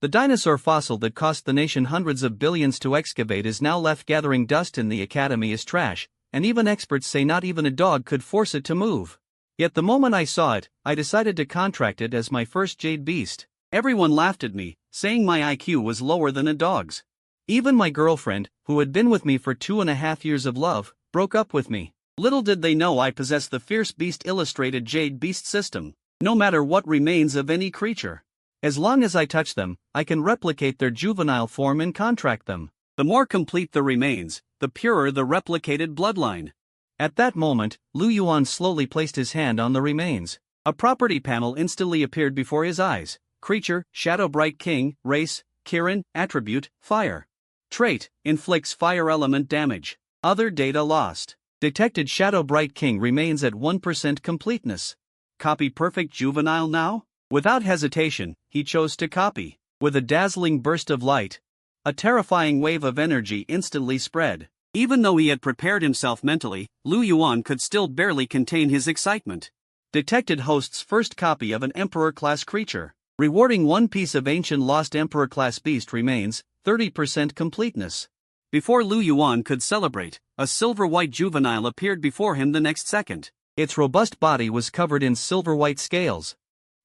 The dinosaur fossil that cost the nation hundreds of billions to excavate is now left gathering dust in the academy as trash, and even experts say not even a dog could force it to move. Yet the moment I saw it, I decided to contract it as my first jade beast. Everyone laughed at me, saying my IQ was lower than a dog's. Even my girlfriend, who had been with me for 2.5 years of love, broke up with me. Little did they know I possess the Fierce Beast Illustrated Jade Beast system. No matter what remains of any creature, as long as I touch them, I can replicate their juvenile form and contract them. The more complete the remains, the purer the replicated bloodline. At that moment, Yuan slowly placed his hand on the remains. A property panel instantly appeared before his eyes. Creature, Shadow Bright King, Race, Kirin, Attribute, Fire. Trait, inflicts fire element damage. Other data lost. Detected Shadow Bright King remains at 1% completeness. Copy perfect juvenile now? Without hesitation, he chose to copy. With a dazzling burst of light, a terrifying wave of energy instantly spread. Even though he had prepared himself mentally, Yuan could still barely contain his excitement. Detected host's first copy of an Emperor-class creature. Rewarding one piece of ancient lost Emperor-class beast remains, 30% completeness. Before Yuan could celebrate, a silver-white juvenile appeared before him the next second. Its robust body was covered in silver-white scales.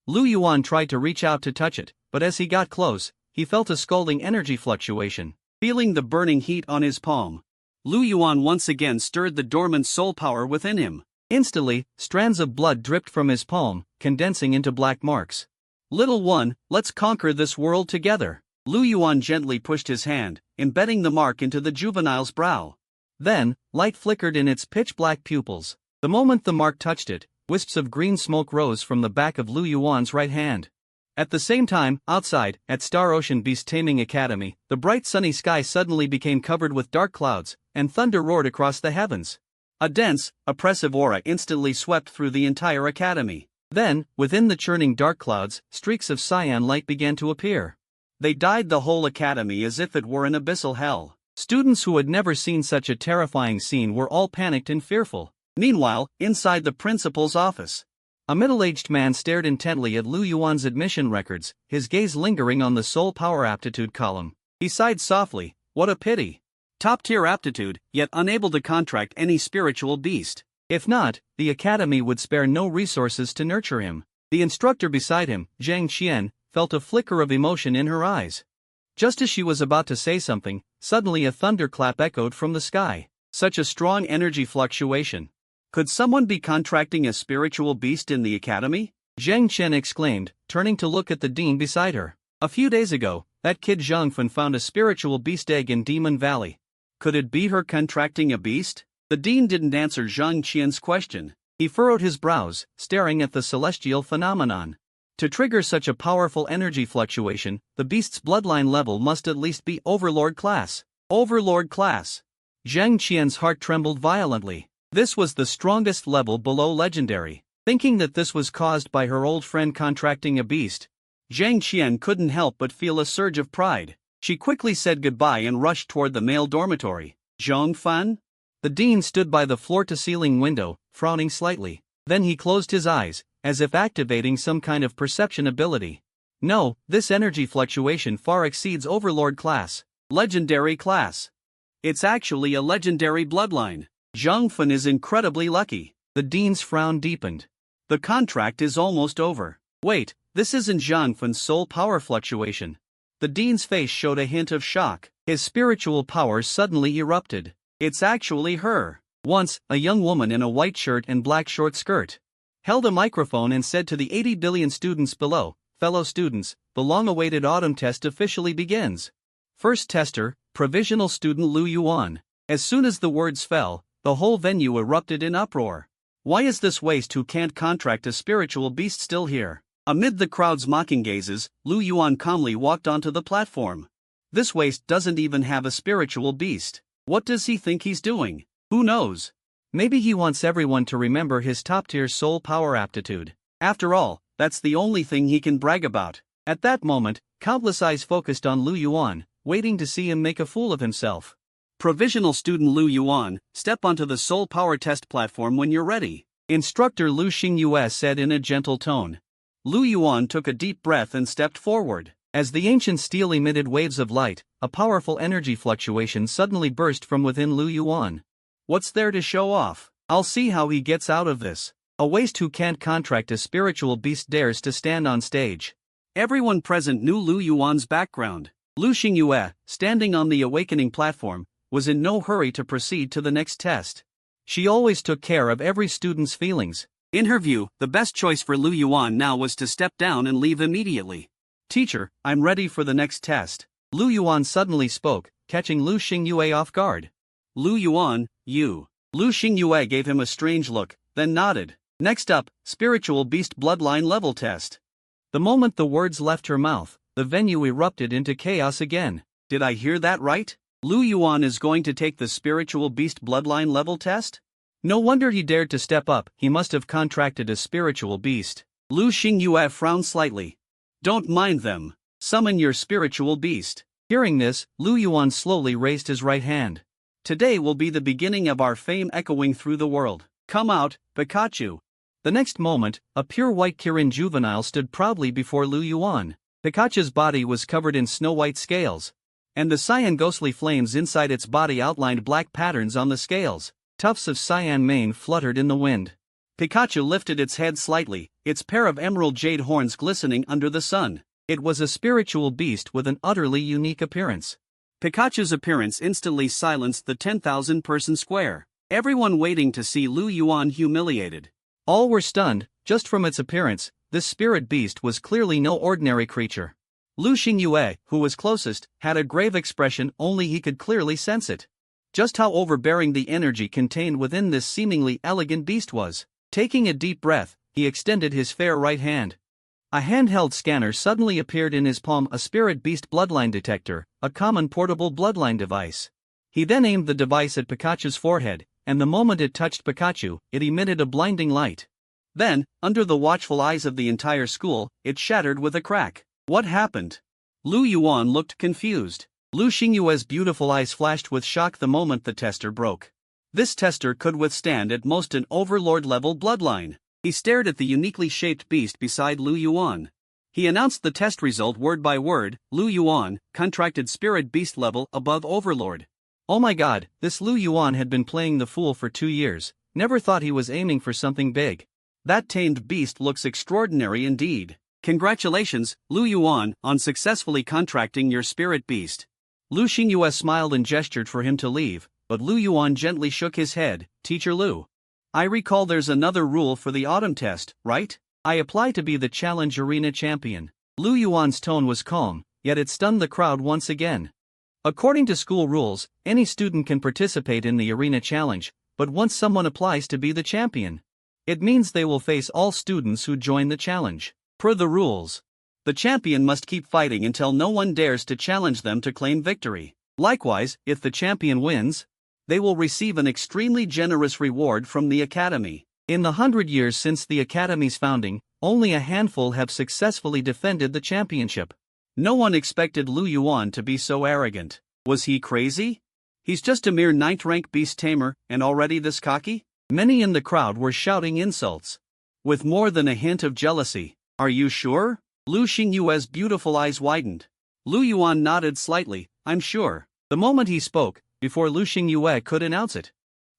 Yuan tried to reach out to touch it, but as he got close, he felt a scalding energy fluctuation. Feeling the burning heat on his palm, Yuan once again stirred the dormant soul power within him. Instantly, strands of blood dripped from his palm, condensing into black marks. Little one, let's conquer this world together. Yuan gently pushed his hand, embedding the mark into the juvenile's brow. Then, light flickered in its pitch-black pupils. The moment the mark touched it, wisps of green smoke rose from the back of Yuan's right hand. At the same time, outside, at Star Ocean Beast Taming Academy, the bright sunny sky suddenly became covered with dark clouds, and thunder roared across the heavens. A dense, oppressive aura instantly swept through the entire academy. Then, within the churning dark clouds, streaks of cyan light began to appear. They dyed the whole academy as if it were an abyssal hell. Students who had never seen such a terrifying scene were all panicked and fearful. Meanwhile, inside the principal's office, a middle-aged man stared intently at Yuan's admission records, his gaze lingering on the soul power aptitude column. He sighed softly, what a pity. Top-tier aptitude, yet unable to contract any spiritual beast. If not, the academy would spare no resources to nurture him. The instructor beside him, Zhang Qian, felt a flicker of emotion in her eyes. Just as she was about to say something, suddenly a thunderclap echoed from the sky. Such a strong energy fluctuation. Could someone be contracting a spiritual beast in the academy? Zhang Qian exclaimed, turning to look at the dean beside her. A few days ago, that kid Zhangfen found a spiritual beast egg in Demon Valley. Could it be her contracting a beast? The dean didn't answer Zhang Qian's question. He furrowed his brows, staring at the celestial phenomenon. To trigger such a powerful energy fluctuation, the beast's bloodline level must at least be Overlord class. Overlord class. Zhang Qian's heart trembled violently. This was the strongest level below legendary. Thinking that this was caused by her old friend contracting a beast, Zhang Qian couldn't help but feel a surge of pride. She quickly said goodbye and rushed toward the male dormitory. Zhongfan? The dean stood by the floor-to-ceiling window, frowning slightly. Then he closed his eyes, as if activating some kind of perception ability. No, this energy fluctuation far exceeds Overlord class. Legendary class. It's actually a legendary bloodline. Zhongfen is incredibly lucky. The dean's frown deepened. The contract is almost over. Wait, this isn't Zhongfen's soul power fluctuation. The dean's face showed a hint of shock. His spiritual powers suddenly erupted. It's actually her. Once, a young woman in a white shirt and black short skirt held a microphone and said to the 80 billion students below, fellow students, the long-awaited autumn test officially begins. First tester, provisional student Yuan. As soon as the words fell, the whole venue erupted in uproar. Why is this waste who can't contract a spiritual beast still here? Amid the crowd's mocking gazes, Yuan calmly walked onto the platform. This waste doesn't even have a spiritual beast. What does he think he's doing? Who knows? Maybe he wants everyone to remember his top-tier soul power aptitude. After all, that's the only thing he can brag about. At that moment, countless eyes focused on Yuan, waiting to see him make a fool of himself. Provisional student Yuan, step onto the soul power test platform when you're ready. Instructor Lu Xingyue said in a gentle tone. Yuan took a deep breath and stepped forward. As the ancient steel emitted waves of light, a powerful energy fluctuation suddenly burst from within Lu Yuan. What's there to show off? I'll see how he gets out of this. A waste who can't contract a spiritual beast dares to stand on stage. Everyone present knew Lu Yuan's background. Lu Xingyue, standing on the awakening platform, was in no hurry to proceed to the next test. She always took care of every student's feelings. In her view, the best choice for Lu Yuan now was to step down and leave immediately. Teacher, I'm ready for the next test. Lu Yuan suddenly spoke, catching Lu Xingyue off guard. Lu Yuan, you. Lu Xingyue gave him a strange look, then nodded. Next up, spiritual beast bloodline level test. The moment the words left her mouth, the venue erupted into chaos again. Did I hear that right? Lu Yuan is going to take the spiritual beast bloodline level test? No wonder he dared to step up, he must have contracted a spiritual beast. Lu Xingyue frowned slightly. Don't mind them. Summon your spiritual beast. Hearing this, Lu Yuan slowly raised his right hand. Today will be the beginning of our fame echoing through the world. Come out, Pikachu. The next moment, a pure white Kirin juvenile stood proudly before Lu Yuan. Pikachu's body was covered in snow-white scales, and the cyan ghostly flames inside its body outlined black patterns on the scales. Tufts of cyan mane fluttered in the wind. Pikachu lifted its head slightly, its pair of emerald jade horns glistening under the sun. It was a spiritual beast with an utterly unique appearance. Pikachu's appearance instantly silenced the 10,000-person square, everyone waiting to see Lu Yuan humiliated. All were stunned, just from its appearance. This spirit beast was clearly no ordinary creature. Lu Xingyue, who was closest, had a grave expression, only he could clearly sense it. Just how overbearing the energy contained within this seemingly elegant beast was. Taking a deep breath, he extended his fair right hand. A handheld scanner suddenly appeared in his palm, a spirit beast bloodline detector, a common portable bloodline device. He then aimed the device at Pikachu's forehead, and the moment it touched Pikachu, it emitted a blinding light. Then, under the watchful eyes of the entire school, it shattered with a crack. What happened? Lu Yuan looked confused. Lu Xingyue's beautiful eyes flashed with shock the moment the tester broke. This tester could withstand at most an overlord-level bloodline. He stared at the uniquely shaped beast beside Lu Yuan. He announced the test result word by word. Lu Yuan, contracted spirit beast level above overlord. Oh my god, this Lu Yuan had been playing the fool for 2 years, never thought he was aiming for something big. That tamed beast looks extraordinary indeed. Congratulations, Lu Yuan, on successfully contracting your spirit beast. Lu Xingyue smiled and gestured for him to leave, but Lu Yuan gently shook his head. Teacher Lu, I recall there's another rule for the autumn test, right? I apply to be the challenge arena champion. Lu Yuan's tone was calm, yet it stunned the crowd once again. According to school rules, any student can participate in the arena challenge, but once someone applies to be the champion, it means they will face all students who join the challenge. Per the rules, the champion must keep fighting until no one dares to challenge them to claim victory. Likewise, if the champion wins, they will receive an extremely generous reward from the academy. In the 100 years since the academy's founding, only a handful have successfully defended the championship. No one expected Lu Yuan to be so arrogant. Was he crazy? He's just a mere 9th rank beast tamer, and already this cocky? Many in the crowd were shouting insults, with more than a hint of jealousy. Are you sure? Lu Xingyue's beautiful eyes widened. Lu Yuan nodded slightly. I'm sure. The moment he spoke, before Lu Xingyue could announce it,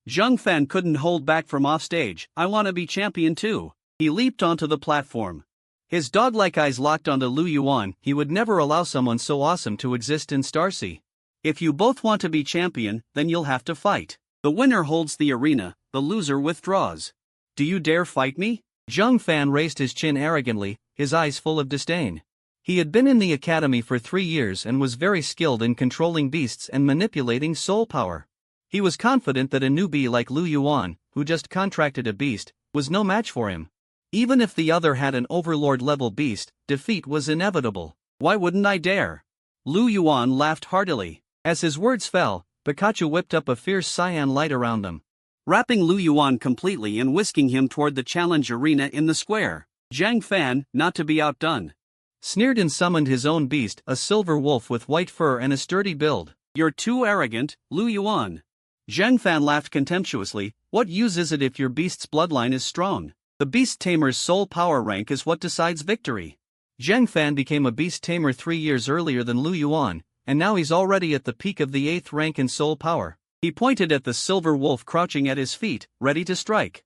Zheng Fan couldn't hold back from offstage. I want to be champion too. He leaped onto the platform. His dog-like eyes locked onto Lu Yuan. He would never allow someone so awesome to exist in Starsea. If you both want to be champion, then you'll have to fight. The winner holds the arena, the loser withdraws. Do you dare fight me? Zheng Fan raised his chin arrogantly, his eyes full of disdain. He had been in the academy for 3 years and was very skilled in controlling beasts and manipulating soul power. He was confident that a newbie like Lu Yuan, who just contracted a beast, was no match for him. Even if the other had an overlord-level beast, defeat was inevitable. Why wouldn't I dare? Lu Yuan laughed heartily. As his words fell, Pikachu whipped up a fierce cyan light around them, wrapping Lu Yuan completely and whisking him toward the challenge arena in the square. Zhang Fan, not to be outdone, sneered and summoned his own beast, a silver wolf with white fur and a sturdy build. You're too arrogant, Lu Yuan. Zhang Fan laughed contemptuously. What use is it if your beast's bloodline is strong? The beast tamer's soul power rank is what decides victory. Zheng Fan became a beast tamer 3 years earlier than Lu Yuan, and now he's already at the peak of the 8th rank in soul power. He pointed at the silver wolf crouching at his feet, ready to strike.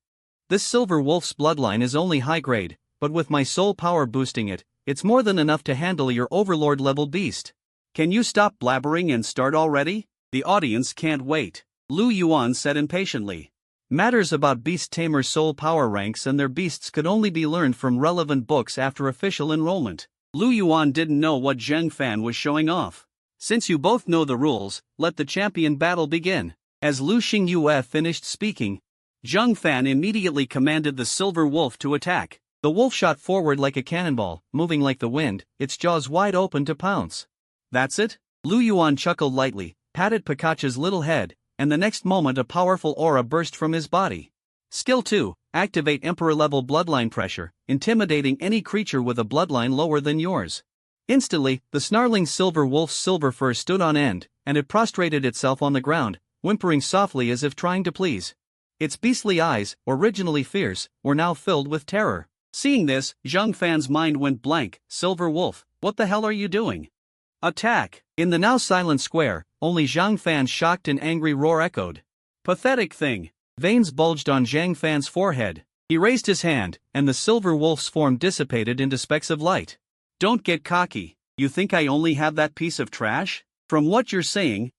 This silver wolf's bloodline is only high grade, but with my soul power boosting it, it's more than enough to handle your overlord level beast. Can you stop blabbering and start already? The audience can't wait, Lu Yuan said impatiently. Matters about beast tamer soul power ranks and their beasts could only be learned from relevant books after official enrollment. Lu Yuan didn't know what Zheng Fan was showing off. Since you both know the rules, let the champion battle begin. As Lu Xingyue finished speaking, Zheng Fan immediately commanded the silver wolf to attack. The wolf shot forward like a cannonball, moving like the wind, its jaws wide open to pounce. That's it? Lu Yuan chuckled lightly, patted Pikachu's little head, and the next moment a powerful aura burst from his body. Skill 2, activate Emperor-level bloodline pressure, intimidating any creature with a bloodline lower than yours. Instantly, the snarling silver wolf's silver fur stood on end, and it prostrated itself on the ground, whimpering softly as if trying to please. Its beastly eyes, originally fierce, were now filled with terror. Seeing this, Zheng Fan's mind went blank. Silver wolf, what the hell are you doing? Attack! In the now silent square, only Zheng Fan's shocked and angry roar echoed. Pathetic thing! Veins bulged on Zheng Fan's forehead. He raised his hand, and the silver wolf's form dissipated into specks of light. Don't get cocky. You think I only have that piece of trash? From what you're saying,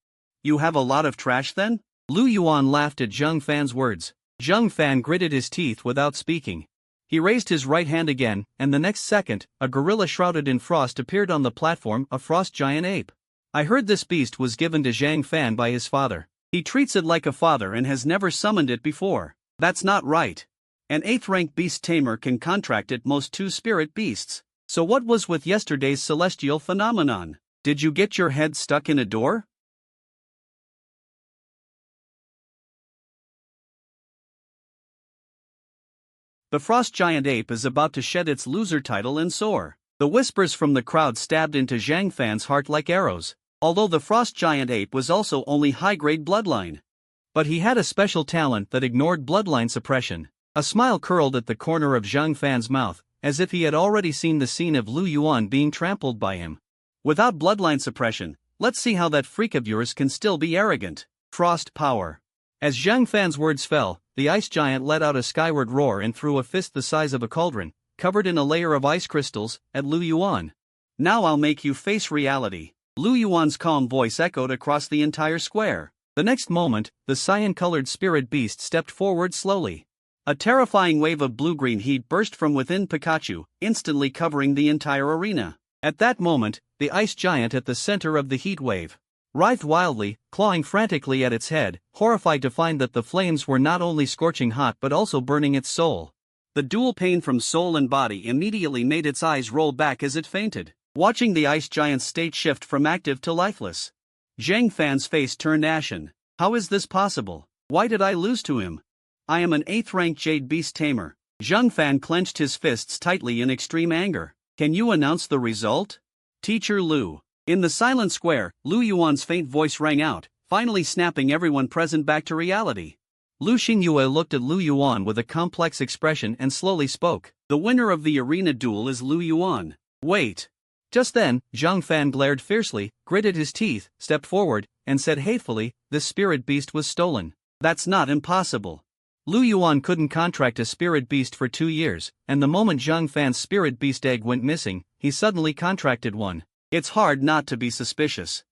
you have a lot of trash then? Lu Yuan laughed at Zheng Fan's words. Zheng Fan gritted his teeth without speaking. He raised his right hand again, and the next second, a gorilla shrouded in frost appeared on the platform, a frost giant ape. I heard this beast was given to Zheng Fan by his father. He treats it like a father and has never summoned it before. That's not right. An 8th rank beast tamer can contract at most 2 spirit beasts. So what was with yesterday's celestial phenomenon? Did you get your head stuck in a door? The frost giant ape is about to shed its loser title and soar. The whispers from the crowd stabbed into Zheng Fan's heart like arrows. Although the frost giant ape was also only high-grade bloodline. But he had a special talent that ignored bloodline suppression. A smile curled at the corner of Zheng Fan's mouth, as if he had already seen the scene of Lu Yuan being trampled by him. Without bloodline suppression, let's see how that freak of yours can still be arrogant. Frost power. As Zheng Fan's words fell, the ice giant let out a skyward roar and threw a fist the size of a cauldron, covered in a layer of ice crystals, at Lu Yuan. Now I'll make you face reality. Lu Yuan's calm voice echoed across the entire square. The next moment, the cyan-colored spirit beast stepped forward slowly. A terrifying wave of blue-green heat burst from within Pikachu, instantly covering the entire arena. At that moment, the ice giant at the center of the heat wave writhed wildly, clawing frantically at its head, horrified to find that the flames were not only scorching hot but also burning its soul. The dual pain from soul and body immediately made its eyes roll back as it fainted. Watching the ice giant's state shift from active to lifeless, Zheng Fan's face turned ashen. How is this possible? Why did I lose to him? I am an 8th rank Jade Beast Tamer. Zheng Fan clenched his fists tightly in extreme anger. Can you announce the result? Teacher Lu. In the silent square, Lu Yuan's faint voice rang out, finally snapping everyone present back to reality. Lu Xingyue looked at Lu Yuan with a complex expression and slowly spoke. The winner of the arena duel is Lu Yuan. Wait. Just then, Zheng Fan glared fiercely, gritted his teeth, stepped forward, and said hatefully, this spirit beast was stolen. That's not impossible. Lu Yuan couldn't contract a spirit beast for 2 years, and the moment Zheng Fan's spirit beast egg went missing, he suddenly contracted one. It's hard not to be suspicious.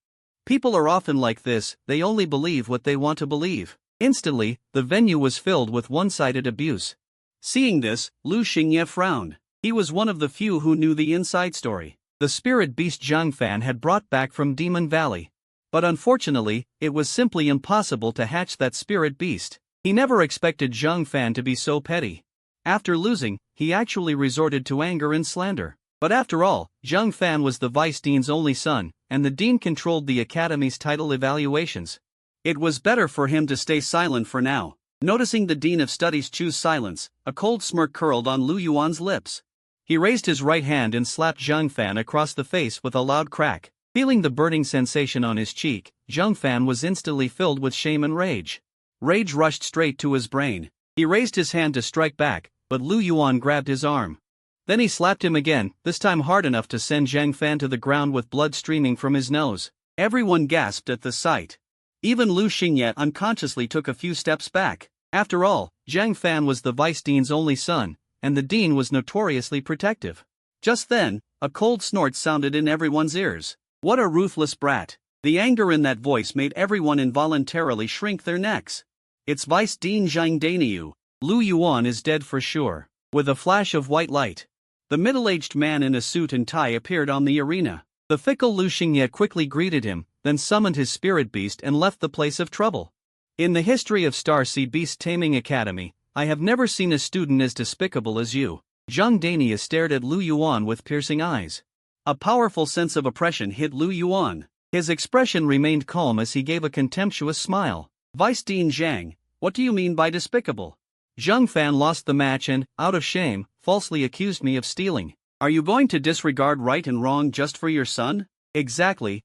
People are often like this, they only believe what they want to believe. Instantly, the venue was filled with one-sided abuse. Seeing this, Lu Xingye frowned. He was one of the few who knew the inside story. The spirit beast Zheng Fan had brought back from Demon Valley. But unfortunately, it was simply impossible to hatch that spirit beast. He never expected Zheng Fan to be so petty. After losing, he actually resorted to anger and slander. But after all, Zheng Fan was the vice dean's only son, and the dean controlled the academy's title evaluations. It was better for him to stay silent for now. Noticing the dean of studies choose silence, a cold smirk curled on Lu Yuan's lips. He raised his right hand and slapped Zheng Fan across the face with a loud crack. Feeling the burning sensation on his cheek, Zheng Fan was instantly filled with shame and rage. Rage rushed straight to his brain. He raised his hand to strike back, but Lu Yuan grabbed his arm. Then he slapped him again, this time hard enough to send Zhang Fan to the ground with blood streaming from his nose. Everyone gasped at the sight. Even Lu Xingye unconsciously took a few steps back. After all, Zhang Fan was the vice dean's only son, and the dean was notoriously protective. Just then, a cold snort sounded in everyone's ears. What a ruthless brat! The anger in that voice made everyone involuntarily shrink their necks. It's Vice Dean Zhang Daniu. Lu Yuan is dead for sure. With a flash of white light, the middle-aged man in a suit and tie appeared on the arena. The fickle Lu Xingye quickly greeted him, then summoned his spirit beast and left the place of trouble. In the history of Star Sea Beast Taming Academy, I have never seen a student as despicable as you. Zhang Dania stared at Lu Yuan with piercing eyes. A powerful sense of oppression hit Lu Yuan. His expression remained calm as he gave a contemptuous smile. Vice Dean Zhang, what do you mean by despicable? Zhang Fan lost the match and, out of shame, falsely accused me of stealing. Are you going to disregard right and wrong just for your son? Exactly.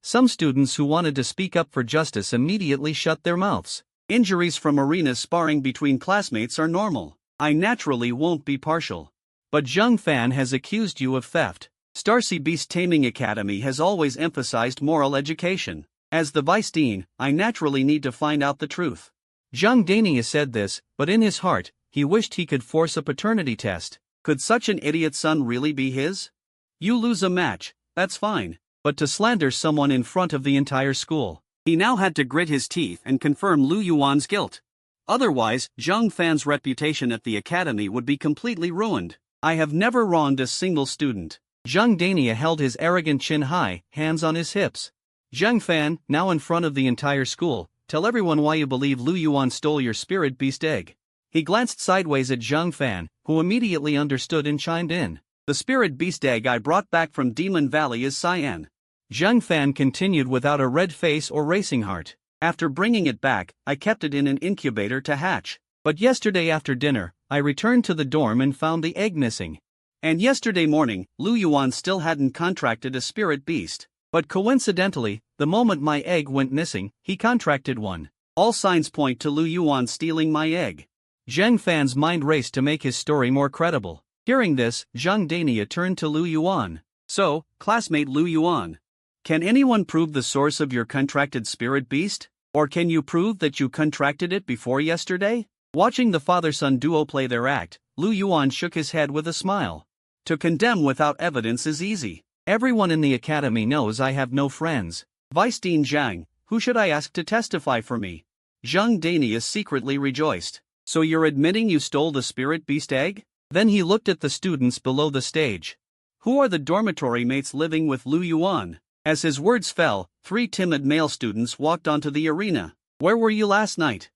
Some students who wanted to speak up for justice immediately shut their mouths. Injuries from arena sparring between classmates are normal. I naturally won't be partial. But Zhang Fan has accused you of theft. Star Sea Beast Taming Academy has always emphasized moral education. As the vice dean, I naturally need to find out the truth. Zhang Dania said this, but in his heart, he wished he could force a paternity test. Could such an idiot son really be his? You lose a match, that's fine. But to slander someone in front of the entire school. He now had to grit his teeth and confirm Lu Yuan's guilt. Otherwise, Zhang Fan's reputation at the academy would be completely ruined. I have never wronged a single student. Zhang Dania held his arrogant chin high, hands on his hips. Zhang Fan, now in front of the entire school, tell everyone why you believe Lu Yuan stole your spirit beast egg. He glanced sideways at Zhang Fan, who immediately understood and chimed in. The spirit beast egg I brought back from Demon Valley is cyan. Zhang Fan continued without a red face or racing heart. After bringing it back, I kept it in an incubator to hatch. But yesterday after dinner, I returned to the dorm and found the egg missing. And yesterday morning, Lu Yuan still hadn't contracted a spirit beast. But coincidentally, the moment my egg went missing, he contracted one. All signs point to Lu Yuan stealing my egg. Zhang Fan's mind raced to make his story more credible. Hearing this, Zhang Dania turned to Lu Yuan. So, classmate Lu Yuan, can anyone prove the source of your contracted spirit beast? Or can you prove that you contracted it before yesterday? Watching the father-son duo play their act, Lu Yuan shook his head with a smile. To condemn without evidence is easy. Everyone in the academy knows I have no friends. Vice Dean Zhang, who should I ask to testify for me? Zhang Dania secretly rejoiced. So you're admitting you stole the spirit beast egg? Then he looked at the students below the stage. Who are the dormitory mates living with Lu Yuan? As his words fell, 3 timid male students walked onto the arena. Where were you last night?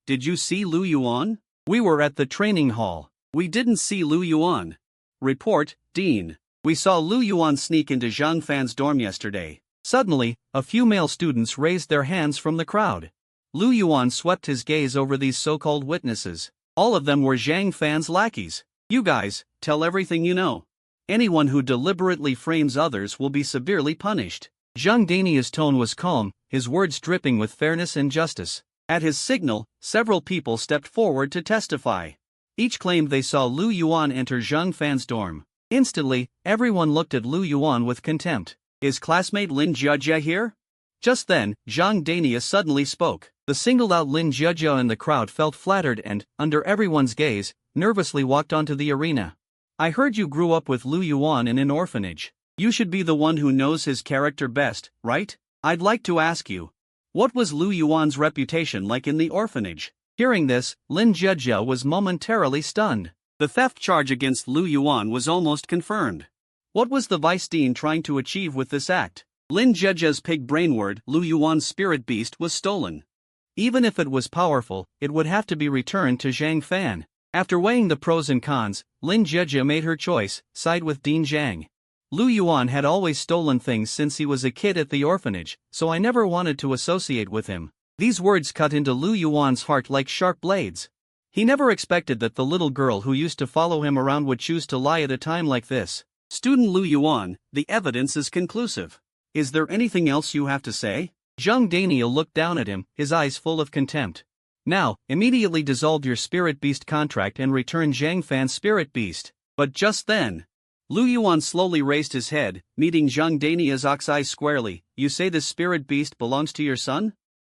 Did you see Lu Yuan? We were at the training hall. We didn't see Lu Yuan. Report, Dean. We saw Lu Yuan sneak into Zhang Fan's dorm yesterday. Suddenly, a few male students raised their hands from the crowd. Lu Yuan swept his gaze over these so-called witnesses. All of them were Zhang Fan's lackeys. You guys, tell everything you know. Anyone who deliberately frames others will be severely punished. Zhang Dania's tone was calm, his words dripping with fairness and justice. At his signal, several people stepped forward to testify. Each claimed they saw Lu Yuan enter Zhang Fan's dorm. Instantly, everyone looked at Lu Yuan with contempt. Is classmate Lin Jiajia here? Just then, Zhang Dania suddenly spoke. The singled-out Lin Jiajia in the crowd felt flattered and, under everyone's gaze, nervously walked onto the arena. I heard you grew up with Lu Yuan in an orphanage. You should be the one who knows his character best, right? I'd like to ask you. What was Lu Yuan's reputation like in the orphanage? Hearing this, Lin Jiajia was momentarily stunned. The theft charge against Lu Yuan was almost confirmed. What was the vice dean trying to achieve with this act? Lin Jiajia's pig brain word, Lu Yuan's spirit beast, was stolen. Even if it was powerful, it would have to be returned to Zhang Fan. After weighing the pros and cons, Lin Jiajia made her choice, side with Dean Zhang. Lu Yuan had always stolen things since he was a kid at the orphanage, so I never wanted to associate with him. These words cut into Lu Yuan's heart like sharp blades. He never expected that the little girl who used to follow him around would choose to lie at a time like this. Student Lu Yuan, the evidence is conclusive. Is there anything else you have to say? Zhang Daniel looked down at him, his eyes full of contempt. Now, immediately dissolve your spirit beast contract and return Zhang Fan's spirit beast. But just then, Lu Yuan slowly raised his head, meeting Zhang Daniel's eyes squarely. You say this spirit beast belongs to your son?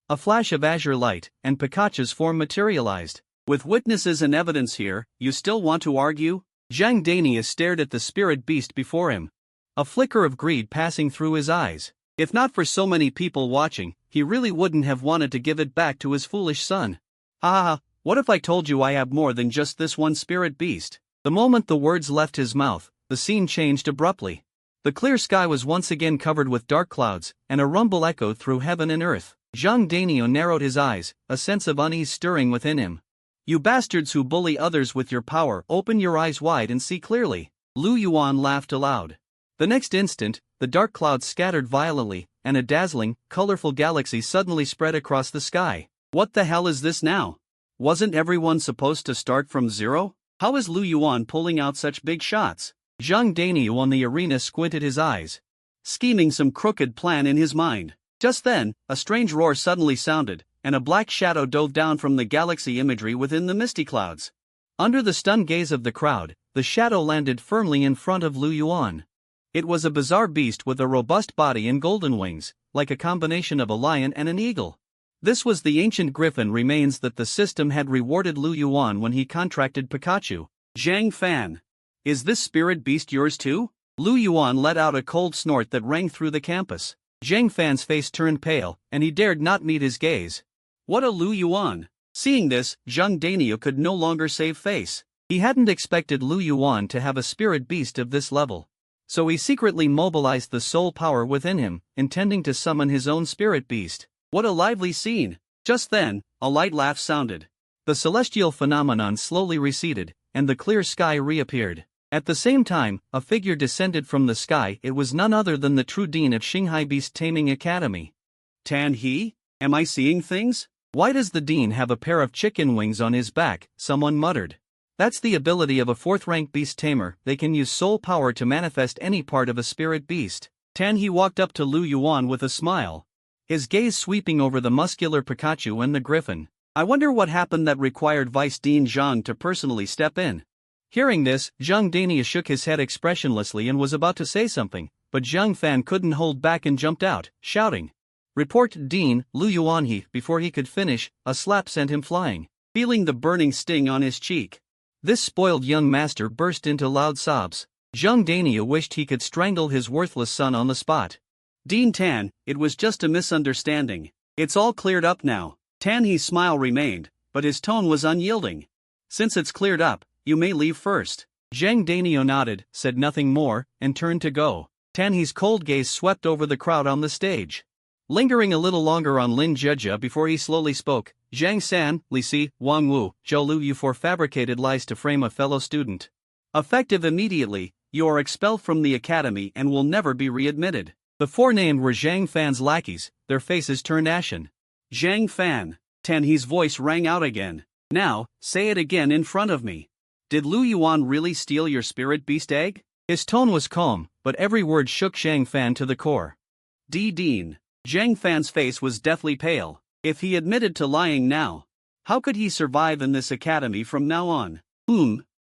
A flash of azure light, and Pikachu's form materialized. With witnesses and evidence here, you still want to argue? Zhang Daniel stared at the spirit beast before him, a flicker of greed passing through his eyes. If not for so many people watching, he really wouldn't have wanted to give it back to his foolish son. Ah, what if I told you I have more than just this one spirit beast? The moment the words left his mouth, the scene changed abruptly. The clear sky was once again covered with dark clouds, and a rumble echoed through heaven and earth. Zhang Daniel narrowed his eyes, a sense of unease stirring within him. You bastards who bully others with your power, open your eyes wide and see clearly. Lu Yuan laughed aloud. The next instant, the dark clouds scattered violently, and a dazzling, colorful galaxy suddenly spread across the sky. What the hell is this now? Wasn't everyone supposed to start from zero? How is Lu Yuan pulling out such big shots? Zhang Daniel on the arena squinted his eyes, scheming some crooked plan in his mind. Just then, a strange roar suddenly sounded, and a black shadow dove down from the galaxy imagery within the misty clouds. Under the stunned gaze of the crowd, the shadow landed firmly in front of Lu Yuan. It was a bizarre beast with a robust body and golden wings, like a combination of a lion and an eagle. This was the ancient griffin remains that the system had rewarded Lu Yuan when he contracted Pikachu. Zhang Fan, is this spirit beast yours too? Lu Yuan let out a cold snort that rang through the campus. Zhang Fan's face turned pale, and he dared not meet his gaze. What a Lu Yuan! Seeing this, Zhang Daniel could no longer save face. He hadn't expected Lu Yuan to have a spirit beast of this level. So he secretly mobilized the soul power within him, intending to summon his own spirit beast. What a lively scene! Just then, a light laugh sounded. The celestial phenomenon slowly receded, and the clear sky reappeared. At the same time, a figure descended from the sky. It was none other than the true dean of Shanghai Beast Taming Academy. Tan He? Am I seeing things? Why does the dean have a pair of chicken wings on his back? Someone muttered. That's the ability of a fourth-rank beast tamer. They can use soul power to manifest any part of a spirit beast. Tan He walked up to Lu Yuan with a smile, his gaze sweeping over the muscular Pikachu and the griffin. I wonder what happened that required Vice Dean Zhang to personally step in. Hearing this, Zhang Daniel shook his head expressionlessly and was about to say something, but Zhang Fan couldn't hold back and jumped out, shouting, Report Dean Lu Yuan. Before he could finish, a slap sent him flying, feeling the burning sting on his cheek. This spoiled young master burst into loud sobs. Zhang Daniel wished he could strangle his worthless son on the spot. Dean Tan, it was just a misunderstanding. It's all cleared up now. Tan He's smile remained, but his tone was unyielding. Since it's cleared up, you may leave first. Zhang Daniel nodded, said nothing more, and turned to go. Tan He's cold gaze swept over the crowd on the stage, lingering a little longer on Lin Jejia before he slowly spoke. Zhang San, Li Si, Wang Wu, Zhou Lu, you four fabricated lies to frame a fellow student. Effective immediately, you are expelled from the academy and will never be readmitted. The four named were Zhang Fan's lackeys, their faces turned ashen. Zhang Fan. Tan He's voice rang out again. Now, say it again in front of me. Did Lu Yuan really steal your spirit beast egg? His tone was calm, but every word shook Zhang Fan to the core. Dean. Zhang Fan's face was deathly pale. If he admitted to lying now, how could he survive in this academy from now on?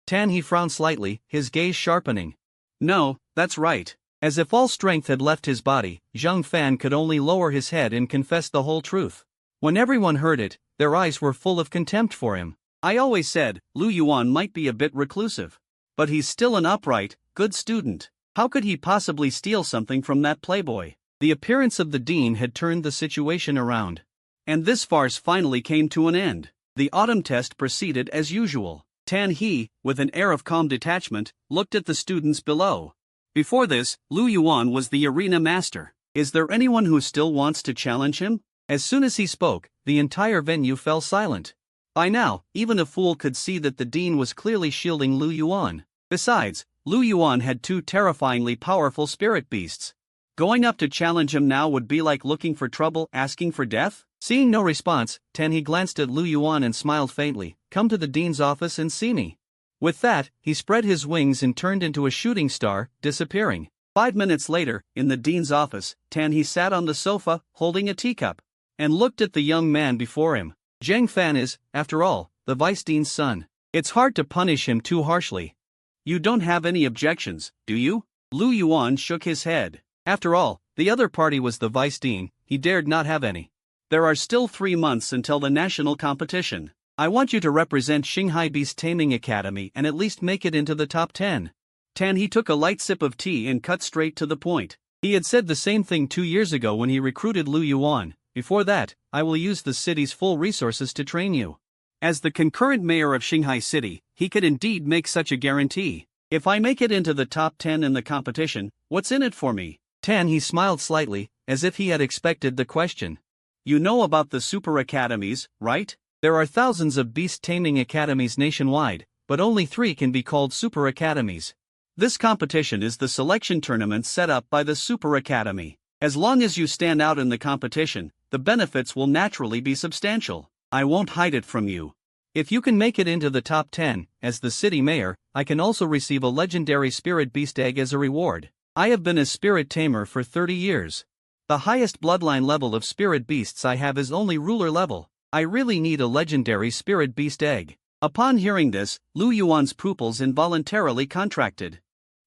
Tan He frowned slightly, his gaze sharpening. No, that's right. As if all strength had left his body, Zhang Fan could only lower his head and confess the whole truth. When everyone heard it, their eyes were full of contempt for him. I always said, Lu Yuan might be a bit reclusive. But he's still an upright, good student. How could he possibly steal something from that playboy? The appearance of the dean had turned the situation around. And this farce finally came to an end. The autumn test proceeded as usual. Tan He, with an air of calm detachment, looked at the students below. Before this, Lu Yuan was the arena master. Is there anyone who still wants to challenge him? As soon as he spoke, the entire venue fell silent. By now, even a fool could see that the dean was clearly shielding Lu Yuan. Besides, Lu Yuan had two terrifyingly powerful spirit beasts. Going up to challenge him now would be like looking for trouble, asking for death? Seeing no response, Tan He glanced at Lu Yuan and smiled faintly. Come to the dean's office and see me. With that, he spread his wings and turned into a shooting star, disappearing. 5 minutes later, in the dean's office, He sat on the sofa, holding a teacup, and looked at the young man before him. Zheng Fan is, after all, the vice dean's son. It's hard to punish him too harshly. You don't have any objections, do you? Lu Yuan shook his head. After all, the other party was the vice dean, he dared not have any. There are still 3 months until the national competition. I want you to represent Xinghai Beast Taming Academy and at least make it into the top 10. He took a light sip of tea and cut straight to the point. He had said the same thing 2 years ago when he recruited Lu Yuan. Before that, I will use the city's full resources to train you. As the concurrent mayor of Xinghai City, he could indeed make such a guarantee. If I make it into the top 10 in the competition, what's in it for me? He smiled slightly, as if he had expected the question. You know about the super academies, right? There are thousands of beast taming academies nationwide, but only 3 can be called super academies. This competition is the selection tournament set up by the Super Academy. As long as you stand out in the competition, the benefits will naturally be substantial. I won't hide it from you. If you can make it into the top 10, as the city mayor, I can also receive a legendary spirit beast egg as a reward. I have been a spirit tamer for 30 years. The highest bloodline level of spirit beasts I have is only ruler level. I really need a legendary spirit beast egg. Upon hearing this, Lu Yuan's pupils involuntarily contracted.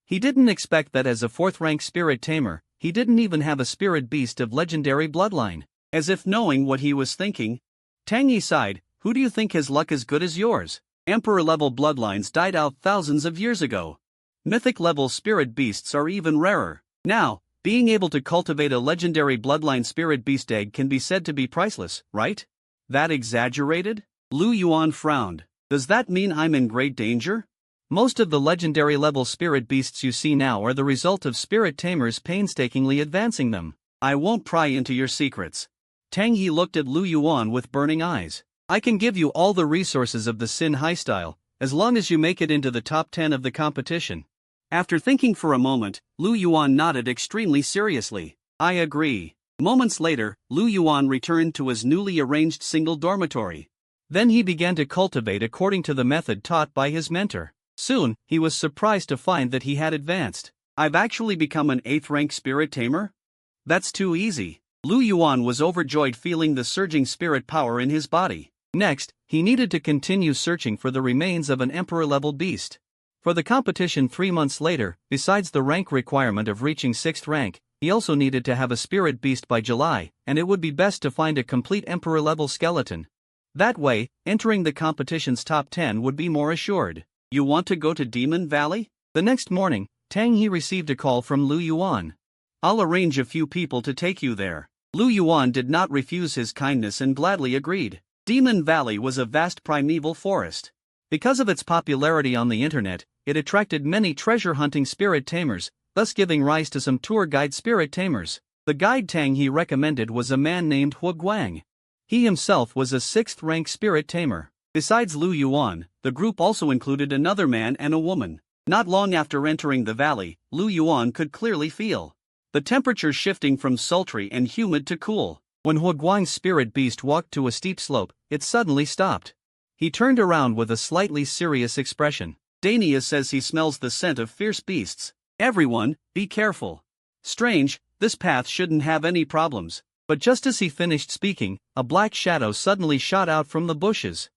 He didn't expect that as a 4th-rank spirit tamer, he didn't even have a spirit beast of legendary bloodline. As if knowing what he was thinking, Yi sighed, who do you think has luck as good as yours? Emperor-level bloodlines died out thousands of years ago. Mythic-level spirit beasts are even rarer. Now, being able to cultivate a legendary bloodline spirit beast egg can be said to be priceless, right? That exaggerated? Lu Yuan frowned. Does that mean I'm in great danger? Most of the legendary level spirit beasts you see now are the result of spirit tamers painstakingly advancing them. I won't pry into your secrets. Yi looked at Lu Yuan with burning eyes. I can give you all the resources of the Xin Hai style, as long as you make it into the top 10 of the competition. After thinking for a moment, Lu Yuan nodded extremely seriously. I agree. Moments later, Lu Yuan returned to his newly arranged single dormitory. Then he began to cultivate according to the method taught by his mentor. Soon, he was surprised to find that he had advanced. I've actually become an 8th-rank spirit tamer? That's too easy. Lu Yuan was overjoyed feeling the surging spirit power in his body. Next, he needed to continue searching for the remains of an emperor-level beast. For the competition 3 months later, besides the rank requirement of reaching 6th rank, he also needed to have a spirit beast by July, and it would be best to find a complete emperor-level skeleton. That way, entering the competition's top 10 would be more assured. You want to go to Demon Valley? The next morning, He received a call from Lu Yuan. I'll arrange a few people to take you there. Lu Yuan did not refuse his kindness and gladly agreed. Demon Valley was a vast primeval forest. Because of its popularity on the internet, it attracted many treasure-hunting spirit tamers, thus giving rise to some tour guide spirit tamers. The guide He recommended was a man named Hu Guang. He himself was a 6th-rank spirit tamer. Besides Lu Yuan, the group also included another man and a woman. Not long after entering the valley, Lu Yuan could clearly feel the temperature shifting from sultry and humid to cool. When Hu Guang's spirit beast walked to a steep slope, it suddenly stopped. He turned around with a slightly serious expression. Dania says he smells the scent of fierce beasts. Everyone, be careful. Strange, this path shouldn't have any problems. But just as he finished speaking, a black shadow suddenly shot out from the bushes.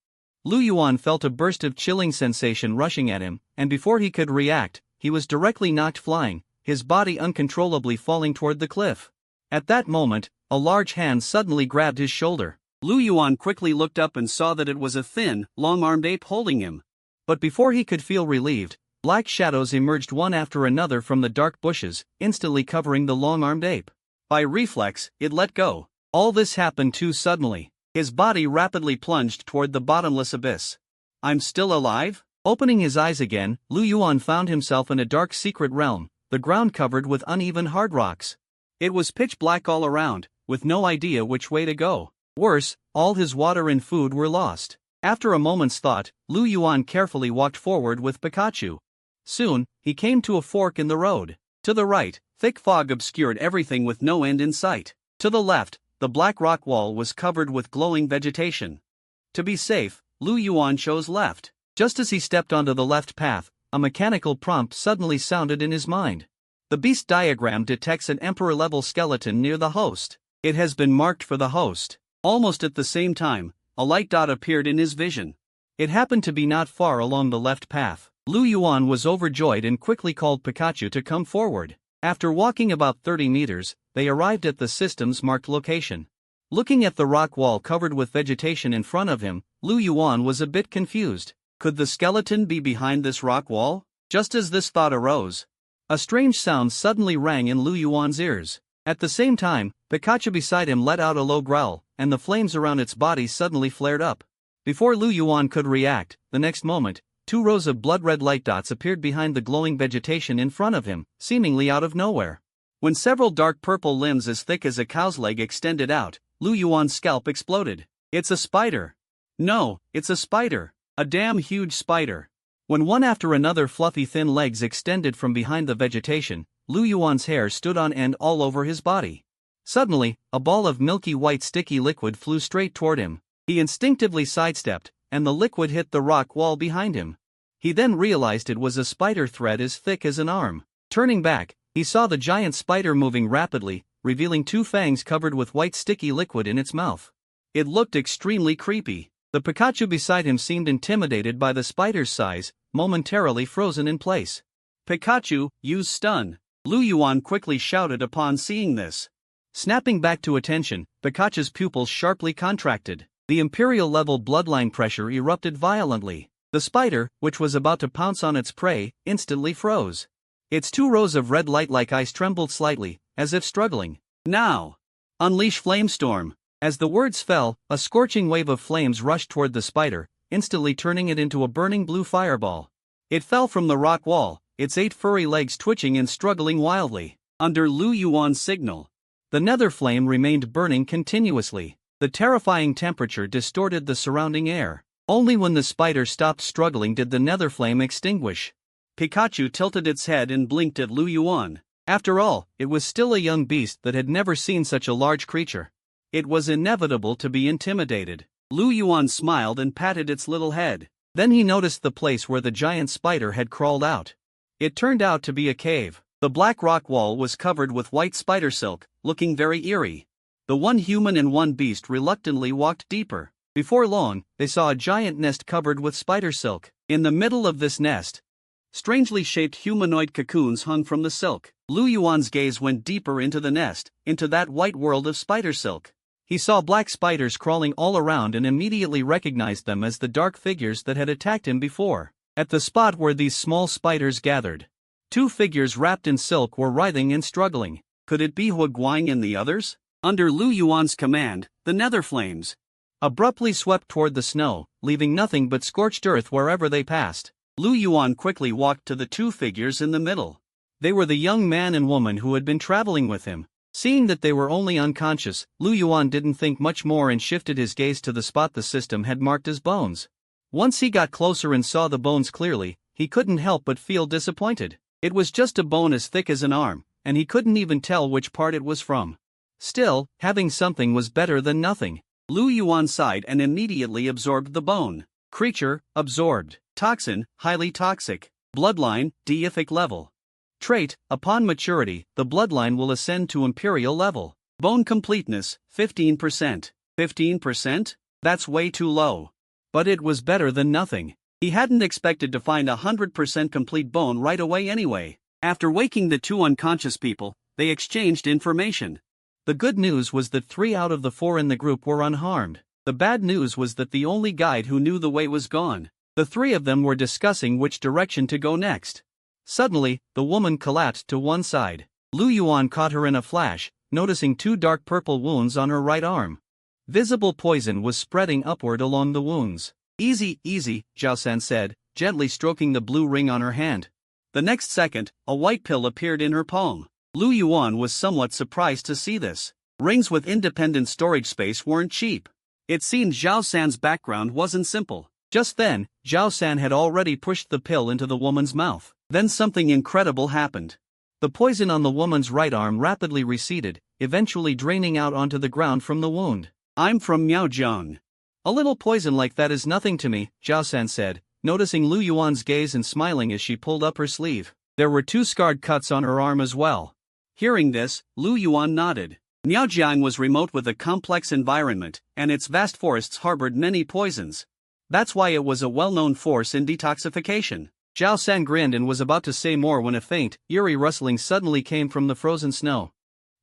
Lu Yuan felt a burst of chilling sensation rushing at him, and before he could react, he was directly knocked flying, his body uncontrollably falling toward the cliff. At that moment, a large hand suddenly grabbed his shoulder. Lu Yuan quickly looked up and saw that it was a thin, long-armed ape holding him. But before he could feel relieved, black shadows emerged one after another from the dark bushes, instantly covering the long-armed ape. By reflex, it let go. All this happened too suddenly. His body rapidly plunged toward the bottomless abyss. I'm still alive? Opening his eyes again, Lu Yuan found himself in a dark secret realm, the ground covered with uneven hard rocks. It was pitch black all around, with no idea which way to go. Worse, all his water and food were lost. After a moment's thought, Lu Yuan carefully walked forward with Pikachu. Soon, he came to a fork in the road. To the right, thick fog obscured everything with no end in sight. To the left, the black rock wall was covered with glowing vegetation. To be safe, Lu Yuan chose left. Just as he stepped onto the left path, a mechanical prompt suddenly sounded in his mind. The beast diagram detects an emperor-level skeleton near the host. It has been marked for the host. Almost at the same time, a light dot appeared in his vision. It happened to be not far along the left path. Yuan was overjoyed and quickly called Pikachu to come forward. After walking about 30 meters, they arrived at the system's marked location. Looking at the rock wall covered with vegetation in front of him, Yuan was a bit confused. Could the skeleton be behind this rock wall? Just as this thought arose, a strange sound suddenly rang in Yuan's ears. At the same time, Pikachu beside him let out a low growl, and the flames around its body suddenly flared up. Before Yuan could react, the next moment, 2 rows of blood-red light dots appeared behind the glowing vegetation in front of him, seemingly out of nowhere. When several dark purple limbs as thick as a cow's leg extended out, Yuan's scalp exploded. It's a spider. No, it's a spider. A damn huge spider. When one after another fluffy thin legs extended from behind the vegetation, Yuan's hair stood on end all over his body. Suddenly, a ball of milky white sticky liquid flew straight toward him. He instinctively sidestepped, and the liquid hit the rock wall behind him. He then realized it was a spider thread as thick as an arm. Turning back, he saw the giant spider moving rapidly, revealing 2 fangs covered with white sticky liquid in its mouth. It looked extremely creepy. The Pikachu beside him seemed intimidated by the spider's size, momentarily frozen in place. Pikachu, use stun! Yuan quickly shouted upon seeing this. Snapping back to attention, Pikachu's pupils sharply contracted. The imperial-level bloodline pressure erupted violently. The spider, which was about to pounce on its prey, instantly froze. Its 2 rows of red light-like eyes trembled slightly, as if struggling. Now! Unleash Flamestorm! As the words fell, a scorching wave of flames rushed toward the spider, instantly turning it into a burning blue fireball. It fell from the rock wall, its 8 furry legs twitching and struggling wildly. Under Yuan's signal, the nether flame remained burning continuously. The terrifying temperature distorted the surrounding air. Only when the spider stopped struggling did the nether flame extinguish. Pikachu tilted its head and blinked at Yuan. After all, it was still a young beast that had never seen such a large creature. It was inevitable to be intimidated. Yuan smiled and patted its little head. Then he noticed the place where the giant spider had crawled out. It turned out to be a cave. The black rock wall was covered with white spider silk, looking very eerie. The 1 human and 1 beast reluctantly walked deeper. Before long, they saw a giant nest covered with spider silk. In the middle of this nest, strangely shaped humanoid cocoons hung from the silk. Yuan's gaze went deeper into the nest, into that white world of spider silk. He saw black spiders crawling all around and immediately recognized them as the dark figures that had attacked him before. At the spot where these small spiders gathered, 2 figures wrapped in silk were writhing and struggling. Could it be Huguang and the others? Under Yuan's command, the nether flames abruptly swept toward the snow, leaving nothing but scorched earth wherever they passed. Yuan quickly walked to the 2 figures in the middle. They were the young man and woman who had been traveling with him. Seeing that they were only unconscious, Yuan didn't think much more and shifted his gaze to the spot the system had marked as bones. Once he got closer and saw the bones clearly, he couldn't help but feel disappointed. It was just a bone as thick as an arm, and he couldn't even tell which part it was from. Still, having something was better than nothing. Yuan sighed and immediately absorbed the bone. Creature, absorbed. Toxin, highly toxic. Bloodline, deific level. Trait, upon maturity, the bloodline will ascend to imperial level. Bone completeness, 15%. 15%? That's way too low. But it was better than nothing. He hadn't expected to find 100% complete bone right away anyway. After waking the 2 unconscious people, they exchanged information. The good news was that 3 out of the 4 in the group were unharmed. The bad news was that the only guide who knew the way was gone. The 3 of them were discussing which direction to go next. Suddenly, the woman collapsed to one side. Yuan caught her in a flash, noticing 2 dark purple wounds on her right arm. Visible poison was spreading upward along the wounds. Easy, easy, Zhao San said, gently stroking the blue ring on her hand. The next second, a white pill appeared in her palm. Yuan was somewhat surprised to see this. Rings with independent storage space weren't cheap. It seemed Zhao San's background wasn't simple. Just then, Zhao San had already pushed the pill into the woman's mouth. Then something incredible happened. The poison on the woman's right arm rapidly receded, eventually draining out onto the ground from the wound. I'm from Miaojiang. A little poison like that is nothing to me, Zhao San said, noticing Yuan's gaze and smiling as she pulled up her sleeve. There were 2 scarred cuts on her arm as well. Hearing this, Lu Yuan nodded. Miaojiang was remote with a complex environment, and its vast forests harbored many poisons. That's why it was a well-known force in detoxification. Zhao San grinned and was about to say more when a faint, eerie rustling suddenly came from the frozen snow.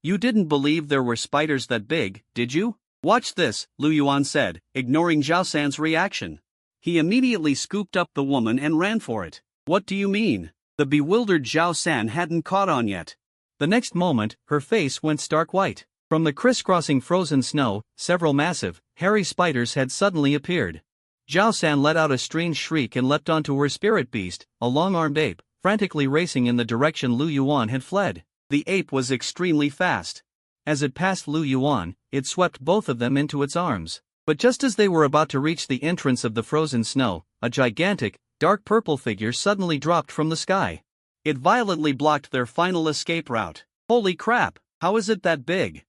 You didn't believe there were spiders that big, did you? Watch this, Lu Yuan said, ignoring Zhao San's reaction. He immediately scooped up the woman and ran for it. What do you mean? The bewildered Zhao San hadn't caught on yet. The next moment, her face went stark white. From the crisscrossing frozen snow, several massive, hairy spiders had suddenly appeared. Zhao San let out a strange shriek and leapt onto her spirit beast, a long-armed ape, frantically racing in the direction Lu Yuan had fled. The ape was extremely fast. As it passed Lu Yuan, it swept both of them into its arms. But just as they were about to reach the entrance of the frozen snow, a gigantic, dark purple figure suddenly dropped from the sky. It violently blocked their final escape route. Holy crap, how is it that big?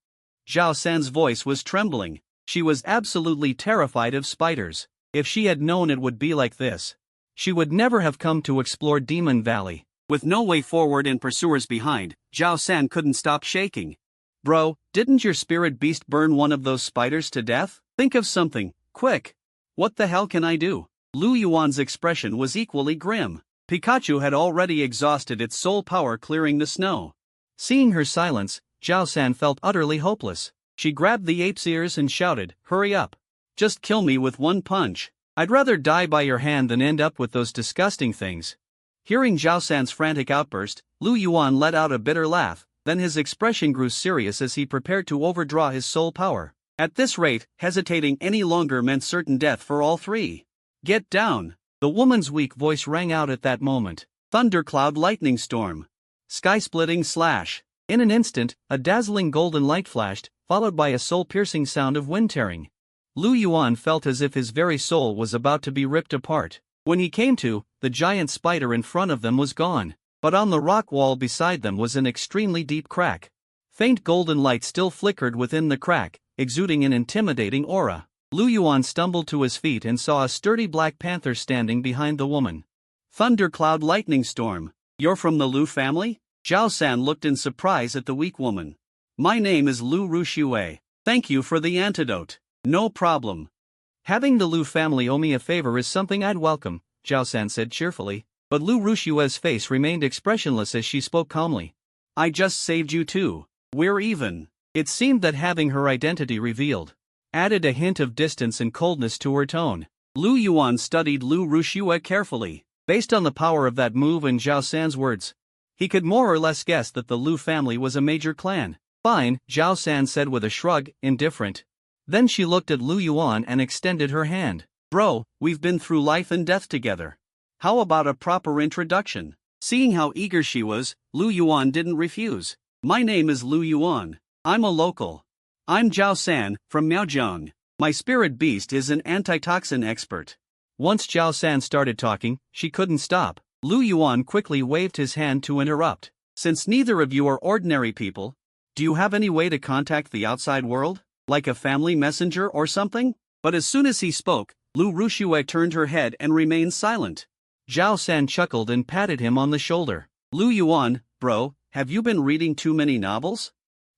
Zhao San's voice was trembling. She was absolutely terrified of spiders. If she had known it would be like this, she would never have come to explore Demon Valley. With no way forward and pursuers behind, Zhao San couldn't stop shaking. Bro, didn't your spirit beast burn one of those spiders to death? Think of something, quick. What the hell can I do? Lu Yuan's expression was equally grim. Pikachu had already exhausted its soul power clearing the snow. Seeing her silence, Zhao San felt utterly hopeless. She grabbed the ape's ears and shouted, "Hurry up. Just kill me with one punch. I'd rather die by your hand than end up with those disgusting things." Hearing Zhao San's frantic outburst, Lu Yuan let out a bitter laugh, then his expression grew serious as he prepared to overdraw his soul power. At this rate, hesitating any longer meant certain death for all 3. Get down! The woman's weak voice rang out at that moment. Thundercloud lightning storm. Sky-splitting slash. In an instant, a dazzling golden light flashed, followed by a soul-piercing sound of wind tearing. Lu Yuan felt as if his very soul was about to be ripped apart. When he came to, the giant spider in front of them was gone, but on the rock wall beside them was an extremely deep crack. Faint golden light still flickered within the crack, exuding an intimidating aura. Lu Yuan stumbled to his feet and saw a sturdy black panther standing behind the woman. Thundercloud lightning storm. You're from the Lu family? Zhao San looked in surprise at the weak woman. My name is Lu Ruxue. Thank you for the antidote. No problem. Having the Lu family owe me a favor is something I'd welcome, Zhao San said cheerfully, but Lu Ruxue's face remained expressionless as she spoke calmly. I just saved you too. We're even. It seemed that having her identity revealed added a hint of distance and coldness to her tone. Lu Yuan studied Lu Ruxue carefully. Based on the power of that move and Zhao San's words, he could more or less guess that the Lu family was a major clan. Fine, Zhao San said with a shrug, indifferent. Then she looked at Lu Yuan and extended her hand. Bro, we've been through life and death together. How about a proper introduction? Seeing how eager she was, Lu Yuan didn't refuse. My name is Lu Yuan. I'm a local. I'm Zhao San, from Miaojiang. My spirit beast is an antitoxin expert. Once Zhao San started talking, she couldn't stop. Lu Yuan quickly waved his hand to interrupt. Since neither of you are ordinary people, do you have any way to contact the outside world? Like a family messenger or something? But as soon as he spoke, Lu Ruxue turned her head and remained silent. Zhao San chuckled and patted him on the shoulder. Lu Yuan, bro, have you been reading too many novels?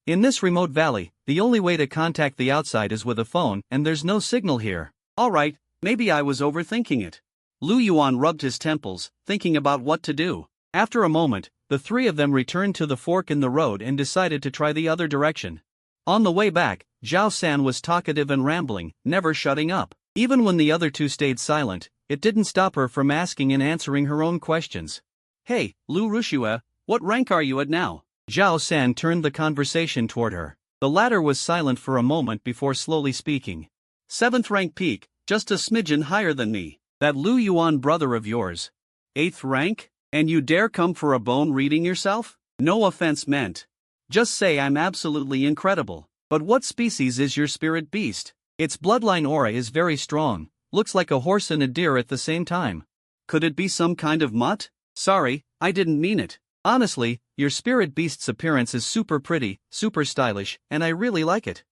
In this remote valley, the only way to contact the outside is with a phone, and there's no signal here. Alright, maybe I was overthinking it. Lu Yuan rubbed his temples, thinking about what to do. After a moment, the 3 of them returned to the fork in the road and decided to try the other direction. On the way back, Zhao San was talkative and rambling, never shutting up. Even when the other 2 stayed silent, it didn't stop her from asking and answering her own questions. Hey, Lu Ruxue, what rank are you at now? Zhao San turned the conversation toward her. The latter was silent for a moment before slowly speaking. 7th rank peak, just a smidgen higher than me. That Lu Yuan brother of yours. 8th rank? And you dare come for a bone reading yourself? No offense meant. Just say I'm absolutely incredible. But what species is your spirit beast? Its bloodline aura is very strong, looks like a horse and a deer at the same time. Could it be some kind of mutt? Sorry, I didn't mean it. Honestly, your spirit beast's appearance is super pretty, super stylish, and I really like it.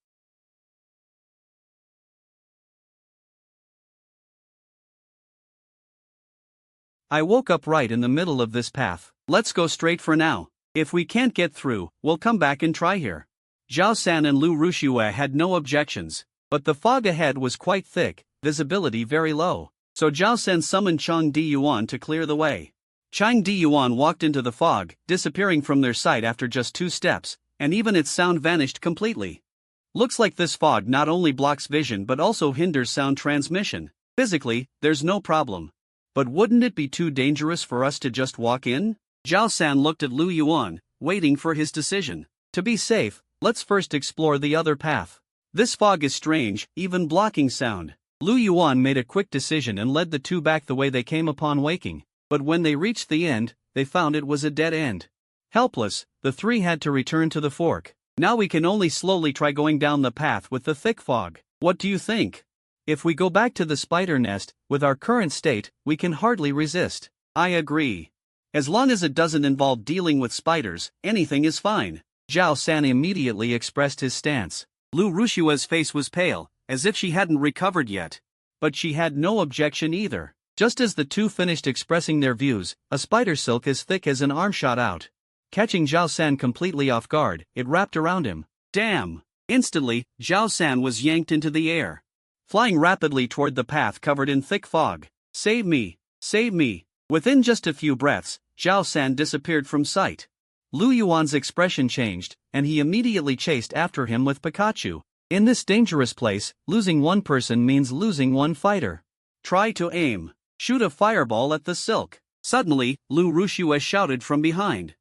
I woke up right in the middle of this path. Let's go straight for now. If we can't get through, we'll come back and try here. Zhao San and Lu Rushue had no objections, but the fog ahead was quite thick, visibility very low. So Zhao San summoned Chang Di Yuan to clear the way. Chang Di Yuan walked into the fog, disappearing from their sight after just 2 steps, and even its sound vanished completely. Looks like this fog not only blocks vision but also hinders sound transmission. Physically, there's no problem. But wouldn't it be too dangerous for us to just walk in? Zhao San looked at Lu Yuan, waiting for his decision. To be safe, let's first explore the other path. This fog is strange, even blocking sound. Lu Yuan made a quick decision and led the two back the way they came upon waking. But when they reached the end, they found it was a dead end. Helpless, the three had to return to the fork. Now we can only slowly try going down the path with the thick fog. What do you think? If we go back to the spider nest, with our current state, we can hardly resist. I agree. As long as it doesn't involve dealing with spiders, anything is fine. Zhao San immediately expressed his stance. Lu Rushue's face was pale, as if she hadn't recovered yet. But she had no objection either. Just as the two finished expressing their views, a spider silk as thick as an arm shot out. Catching Zhao San completely off guard, it wrapped around him. Damn! Instantly, Zhao San was yanked into the air, flying rapidly toward the path covered in thick fog. Save me! Save me! Within just a few breaths, Zhao San disappeared from sight. Lu Yuan's expression changed, and he immediately chased after him with Pikachu. In this dangerous place, losing one person means losing one fighter. Try to aim. Shoot a fireball at the silk. Suddenly, Lu Rushue shouted from behind.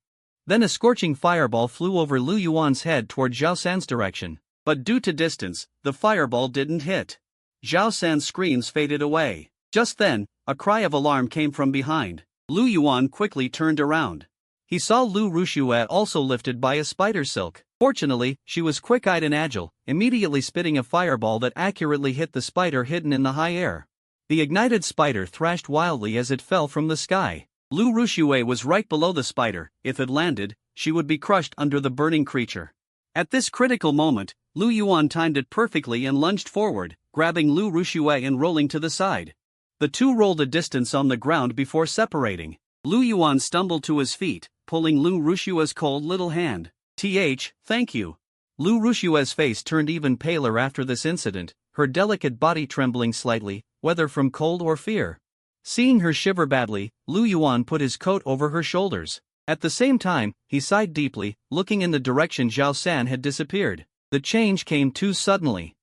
Then a scorching fireball flew over Lu Yuan's head toward Zhao San's direction. But due to distance, the fireball didn't hit. Zhao San's screams faded away. Just then, a cry of alarm came from behind. Lu Yuan quickly turned around. He saw Lu Rushue also lifted by a spider silk. Fortunately, she was quick-eyed and agile, immediately spitting a fireball that accurately hit the spider hidden in the high air. The ignited spider thrashed wildly as it fell from the sky. Lu Rushue was right below the spider. If it landed, she would be crushed under the burning creature. At this critical moment, Lu Yuan timed it perfectly and lunged forward, grabbing Lu Rushue and rolling to the side. The two rolled a distance on the ground before separating. Lu Yuan stumbled to his feet, pulling Lu Rushue's cold little hand. Thank you. Lu Rushue's face turned even paler after this incident, her delicate body trembling slightly, whether from cold or fear. Seeing her shiver badly, Lu Yuan put his coat over her shoulders. At the same time, he sighed deeply, looking in the direction Zhao San had disappeared. The change came too suddenly.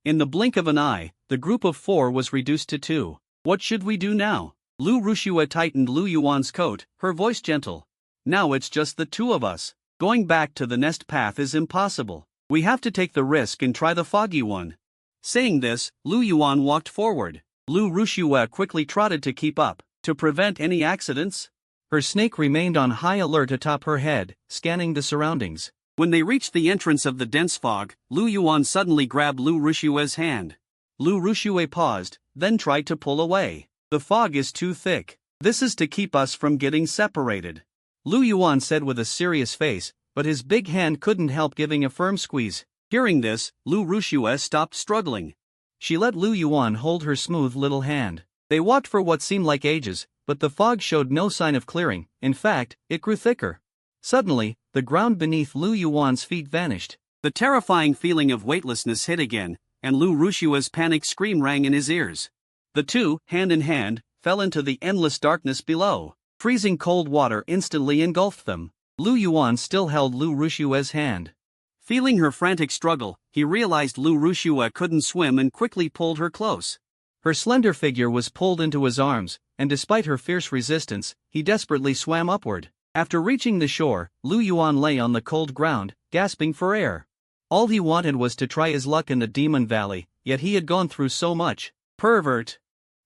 In the blink of an eye, the group of 4 was reduced to 2. What should we do now? Lu Rushue tightened Lu Yuan's coat, her voice gentle. Now it's just the 2 of us. Going back to the nest path is impossible. We have to take the risk and try the foggy one. Saying this, Lu Yuan walked forward. Lu Rushue quickly trotted to keep up, to prevent any accidents. Her snake remained on high alert atop her head, scanning the surroundings. When they reached the entrance of the dense fog, Lu Yuan suddenly grabbed Lu Rushue's hand. Lu Rushue paused, then tried to pull away. The fog is too thick. This is to keep us from getting separated. Lu Yuan said with a serious face, but his big hand couldn't help giving a firm squeeze. Hearing this, Lu Rushue stopped struggling. She let Lu Yuan hold her smooth little hand. They walked for what seemed like ages, but the fog showed no sign of clearing. In fact, it grew thicker. Suddenly, the ground beneath Lu Yuan's feet vanished. The terrifying feeling of weightlessness hit again, and Lu Rushue's panicked scream rang in his ears. The two, hand in hand, fell into the endless darkness below. Freezing cold water instantly engulfed them. Lu Yuan still held Lu Rushue's hand. Feeling her frantic struggle, he realized Lu Rushue couldn't swim and quickly pulled her close. Her slender figure was pulled into his arms, and despite her fierce resistance, he desperately swam upward. After reaching the shore, Lu Yuan lay on the cold ground, gasping for air. All he wanted was to try his luck in the Demon Valley, yet he had gone through so much. Pervert!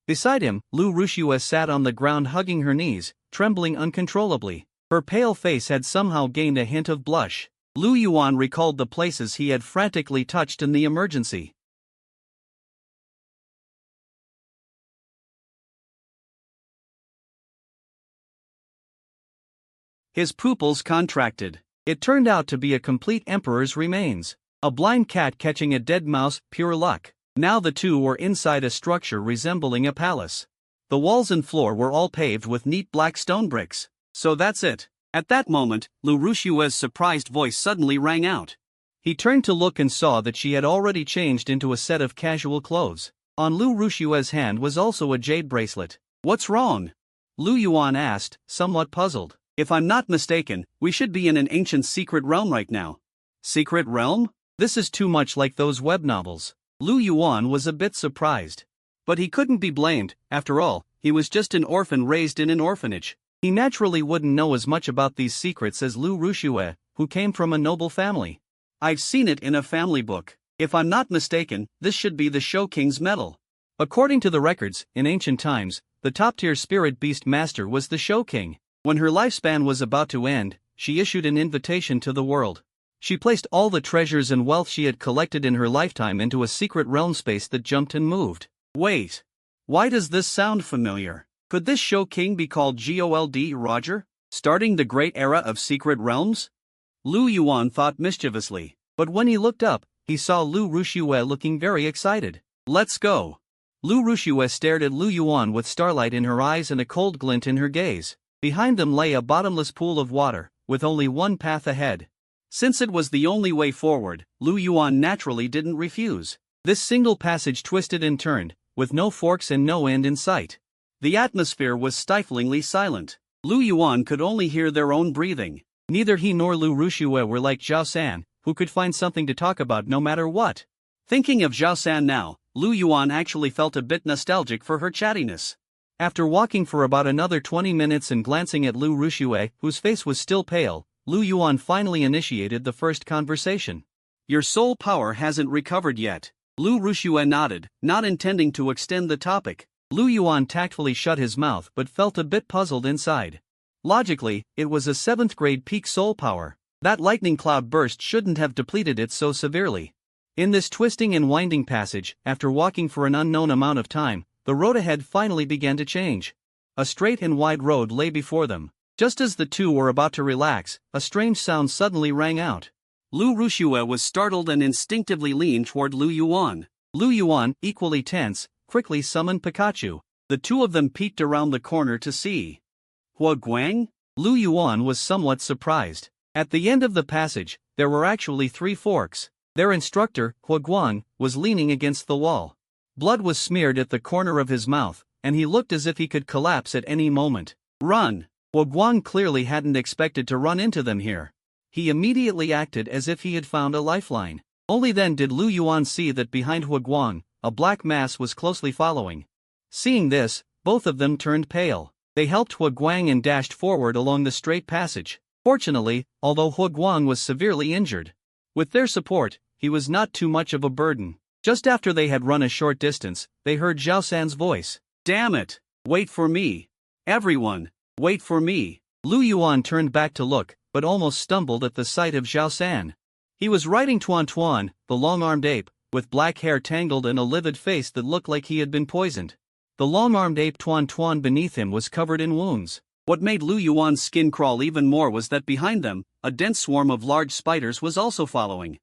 Beside him, Lu Rushue sat on the ground hugging her knees, trembling uncontrollably. Her pale face had somehow gained a hint of blush. Lu Yuan recalled the places he had frantically touched in the emergency. His pupils contracted. It turned out to be a complete emperor's remains. A blind cat catching a dead mouse, pure luck. Now the two were inside a structure resembling a palace. The walls and floor were all paved with neat black stone bricks. So that's it. At that moment, Lu Rushue's surprised voice suddenly rang out. He turned to look and saw that she had already changed into a set of casual clothes. On Lu Rushue's hand was also a jade bracelet. What's wrong? Lu Yuan asked, somewhat puzzled. If I'm not mistaken, we should be in an ancient secret realm right now. Secret realm? This is too much like those web novels. Lu Yuan was a bit surprised. But he couldn't be blamed. After all, he was just an orphan raised in an orphanage. He naturally wouldn't know as much about these secrets as Lu Rushue, who came from a noble family. I've seen it in a family book. If I'm not mistaken, this should be the Show King's medal. According to the records, in ancient times, the top-tier spirit beast master was the Show King. When her lifespan was about to end, she issued an invitation to the world. She placed all the treasures and wealth she had collected in her lifetime into a secret realm space that jumped and moved. Wait. Why does this sound familiar? Could this Show King be called Gold Roger? Starting the great era of secret realms? Lu Yuan thought mischievously, but when he looked up, he saw Lu Rushue looking very excited. Let's go. Lu Rushue stared at Lu Yuan with starlight in her eyes and a cold glint in her gaze. Behind them lay a bottomless pool of water, with only one path ahead. Since it was the only way forward, Lu Yuan naturally didn't refuse. This single passage twisted and turned, with no forks and no end in sight. The atmosphere was stiflingly silent. Lu Yuan could only hear their own breathing. Neither he nor Lu Rushue were like Zhao San, who could find something to talk about no matter what. Thinking of Zhao San now, Lu Yuan actually felt a bit nostalgic for her chattiness. After walking for about another 20 minutes and glancing at Lu Rushue, whose face was still pale, Lu Yuan finally initiated the first conversation. Your soul power hasn't recovered yet. Lu Rushue nodded, not intending to extend the topic. Lu Yuan tactfully shut his mouth but felt a bit puzzled inside. Logically, it was a 7th grade peak soul power. That lightning cloud burst shouldn't have depleted it so severely. In this twisting and winding passage, after walking for an unknown amount of time, the road ahead finally began to change. A straight and wide road lay before them. Just as the two were about to relax, a strange sound suddenly rang out. Lu Rushue was startled and instinctively leaned toward Lu Yuan. Lu Yuan, equally tense, quickly summoned Pikachu. The two of them peeked around the corner to see Hua Guang? Lu Yuan was somewhat surprised. At the end of the passage, there were actually 3 forks. Their instructor, Hua Guang, was leaning against the wall. Blood was smeared at the corner of his mouth, and he looked as if he could collapse at any moment. Run! Hua Guang clearly hadn't expected to run into them here. He immediately acted as if he had found a lifeline. Only then did Lu Yuan see that behind Hua Guang, a black mass was closely following. Seeing this, both of them turned pale. They helped Hua Guang and dashed forward along the straight passage. Fortunately, although Hua Guang was severely injured, with their support, he was not too much of a burden. Just after they had run a short distance, they heard Zhao San's voice. Damn it! Wait for me! Everyone, wait for me! Lu Yuan turned back to look, but almost stumbled at the sight of Zhao San. He was riding Tuan Tuan, the long-armed ape, with black hair tangled and a livid face that looked like he had been poisoned. The long-armed ape Tuan Tuan beneath him was covered in wounds. What made Lu Yuan's skin crawl even more was that behind them, a dense swarm of large spiders was also following.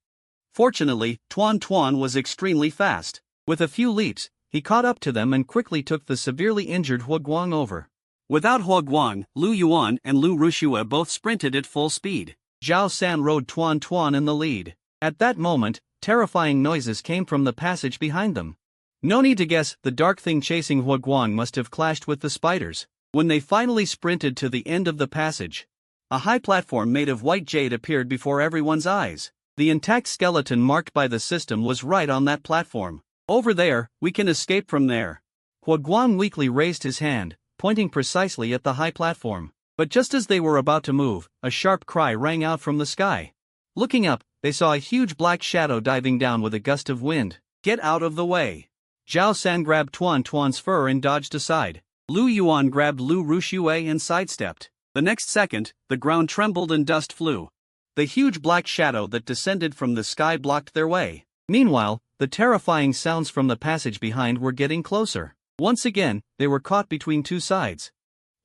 Fortunately, Tuan Tuan was extremely fast. With a few leaps, he caught up to them and quickly took the severely injured Hua Guang over. Without Hua Guang, Lu Yuan and Lu Rushue both sprinted at full speed. Zhao San rode Tuan Tuan in the lead. At that moment, terrifying noises came from the passage behind them. No need to guess, the dark thing chasing Hua Guang must have clashed with the spiders. When they finally sprinted to the end of the passage, a high platform made of white jade appeared before everyone's eyes. The intact skeleton marked by the system was right on that platform. Over there, we can escape from there. Hua Guang weakly raised his hand, pointing precisely at the high platform. But just as they were about to move, a sharp cry rang out from the sky. Looking up, they saw a huge black shadow diving down with a gust of wind. Get out of the way! Zhao San grabbed Tuan Tuan's fur and dodged aside. Lu Yuan grabbed Lu Rushue and sidestepped. The next second, the ground trembled and dust flew. The huge black shadow that descended from the sky blocked their way. Meanwhile, the terrifying sounds from the passage behind were getting closer. Once again, they were caught between two sides.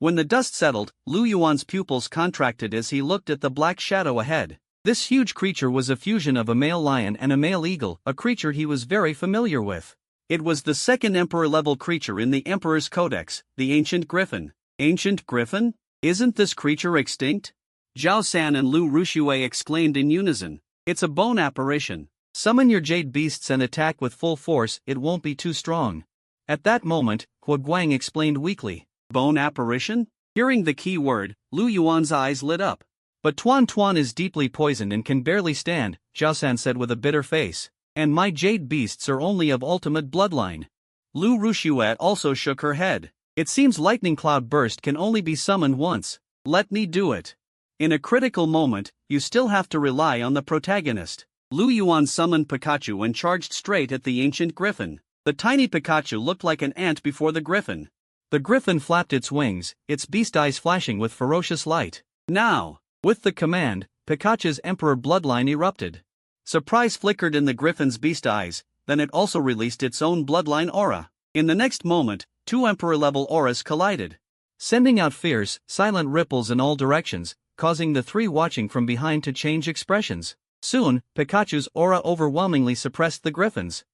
When the dust settled, Lu Yuan's pupils contracted as he looked at the black shadow ahead. This huge creature was a fusion of a male lion and a male eagle, a creature he was very familiar with. It was the second emperor-level creature in the Emperor's Codex, the Ancient Griffin. Ancient Griffin? Isn't this creature extinct? Zhao San and Lu Ruxue exclaimed in unison. It's a bone apparition. Summon your jade beasts and attack with full force, it won't be too strong. At that moment, Guang explained weakly. Bone apparition? Hearing the key word, Lu Yuan's eyes lit up. But Tuan is deeply poisoned and can barely stand, Zhao San said with a bitter face. And my jade beasts are only of ultimate bloodline. Lu Ruxue also shook her head. It seems lightning cloud burst can only be summoned once. Let me do it. In a critical moment, you still have to rely on the protagonist. Lu Yuan summoned Pikachu and charged straight at the ancient griffin. The tiny Pikachu looked like an ant before the griffin. The griffin flapped its wings, its beast eyes flashing with ferocious light. Now! With the command, Pikachu's emperor bloodline erupted. Surprise flickered in the griffin's beast eyes, then it also released its own bloodline aura. In the next moment, two emperor-level auras collided, sending out fierce, silent ripples in all directions, causing the three watching from behind to change expressions. Soon, Pikachu's aura overwhelmingly suppressed the griffin's.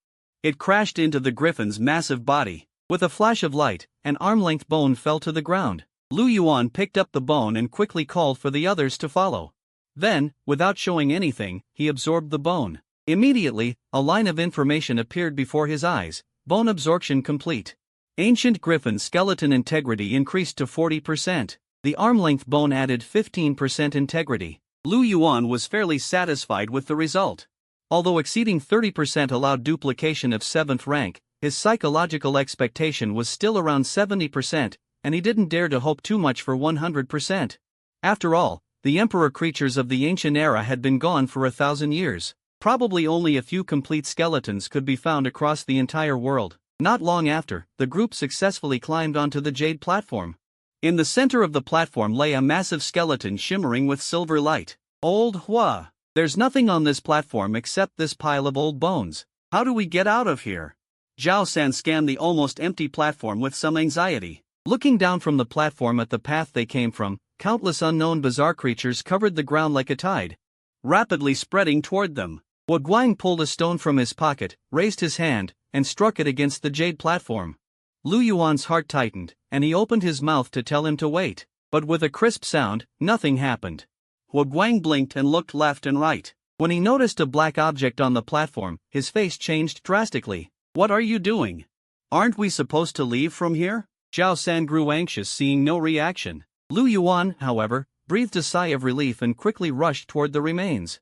It crashed into the griffin's massive body. With a flash of light, an arm-length bone fell to the ground. Lu Yuan picked up the bone and quickly called for the others to follow. Then, without showing anything, he absorbed the bone. Immediately, a line of information appeared before his eyes. Bone absorption complete. Ancient Griffin's skeleton integrity increased to 40%. The arm-length bone added 15% integrity. Lu Yuan was fairly satisfied with the result. Although exceeding 30% allowed duplication of 7th rank, his psychological expectation was still around 70%, and he didn't dare to hope too much for 100%. After all, the emperor creatures of the ancient era had been gone for 1,000 years. Probably only a few complete skeletons could be found across the entire world. Not long after, the group successfully climbed onto the jade platform. In the center of the platform lay a massive skeleton shimmering with silver light. Old Hua. There's nothing on this platform except this pile of old bones. How do we get out of here? Zhao San scanned the almost empty platform with some anxiety. Looking down from the platform at the path they came from, countless unknown bizarre creatures covered the ground like a tide, rapidly spreading toward them. Guang pulled a stone from his pocket, raised his hand, and struck it against the jade platform. Lu Yuan's heart tightened, and he opened his mouth to tell him to wait. But with a crisp sound, nothing happened. Guang blinked and looked left and right. When he noticed a black object on the platform, his face changed drastically. What are you doing? Aren't we supposed to leave from here? Zhao San grew anxious, seeing no reaction. Lu Yuan, however, breathed a sigh of relief and quickly rushed toward the remains.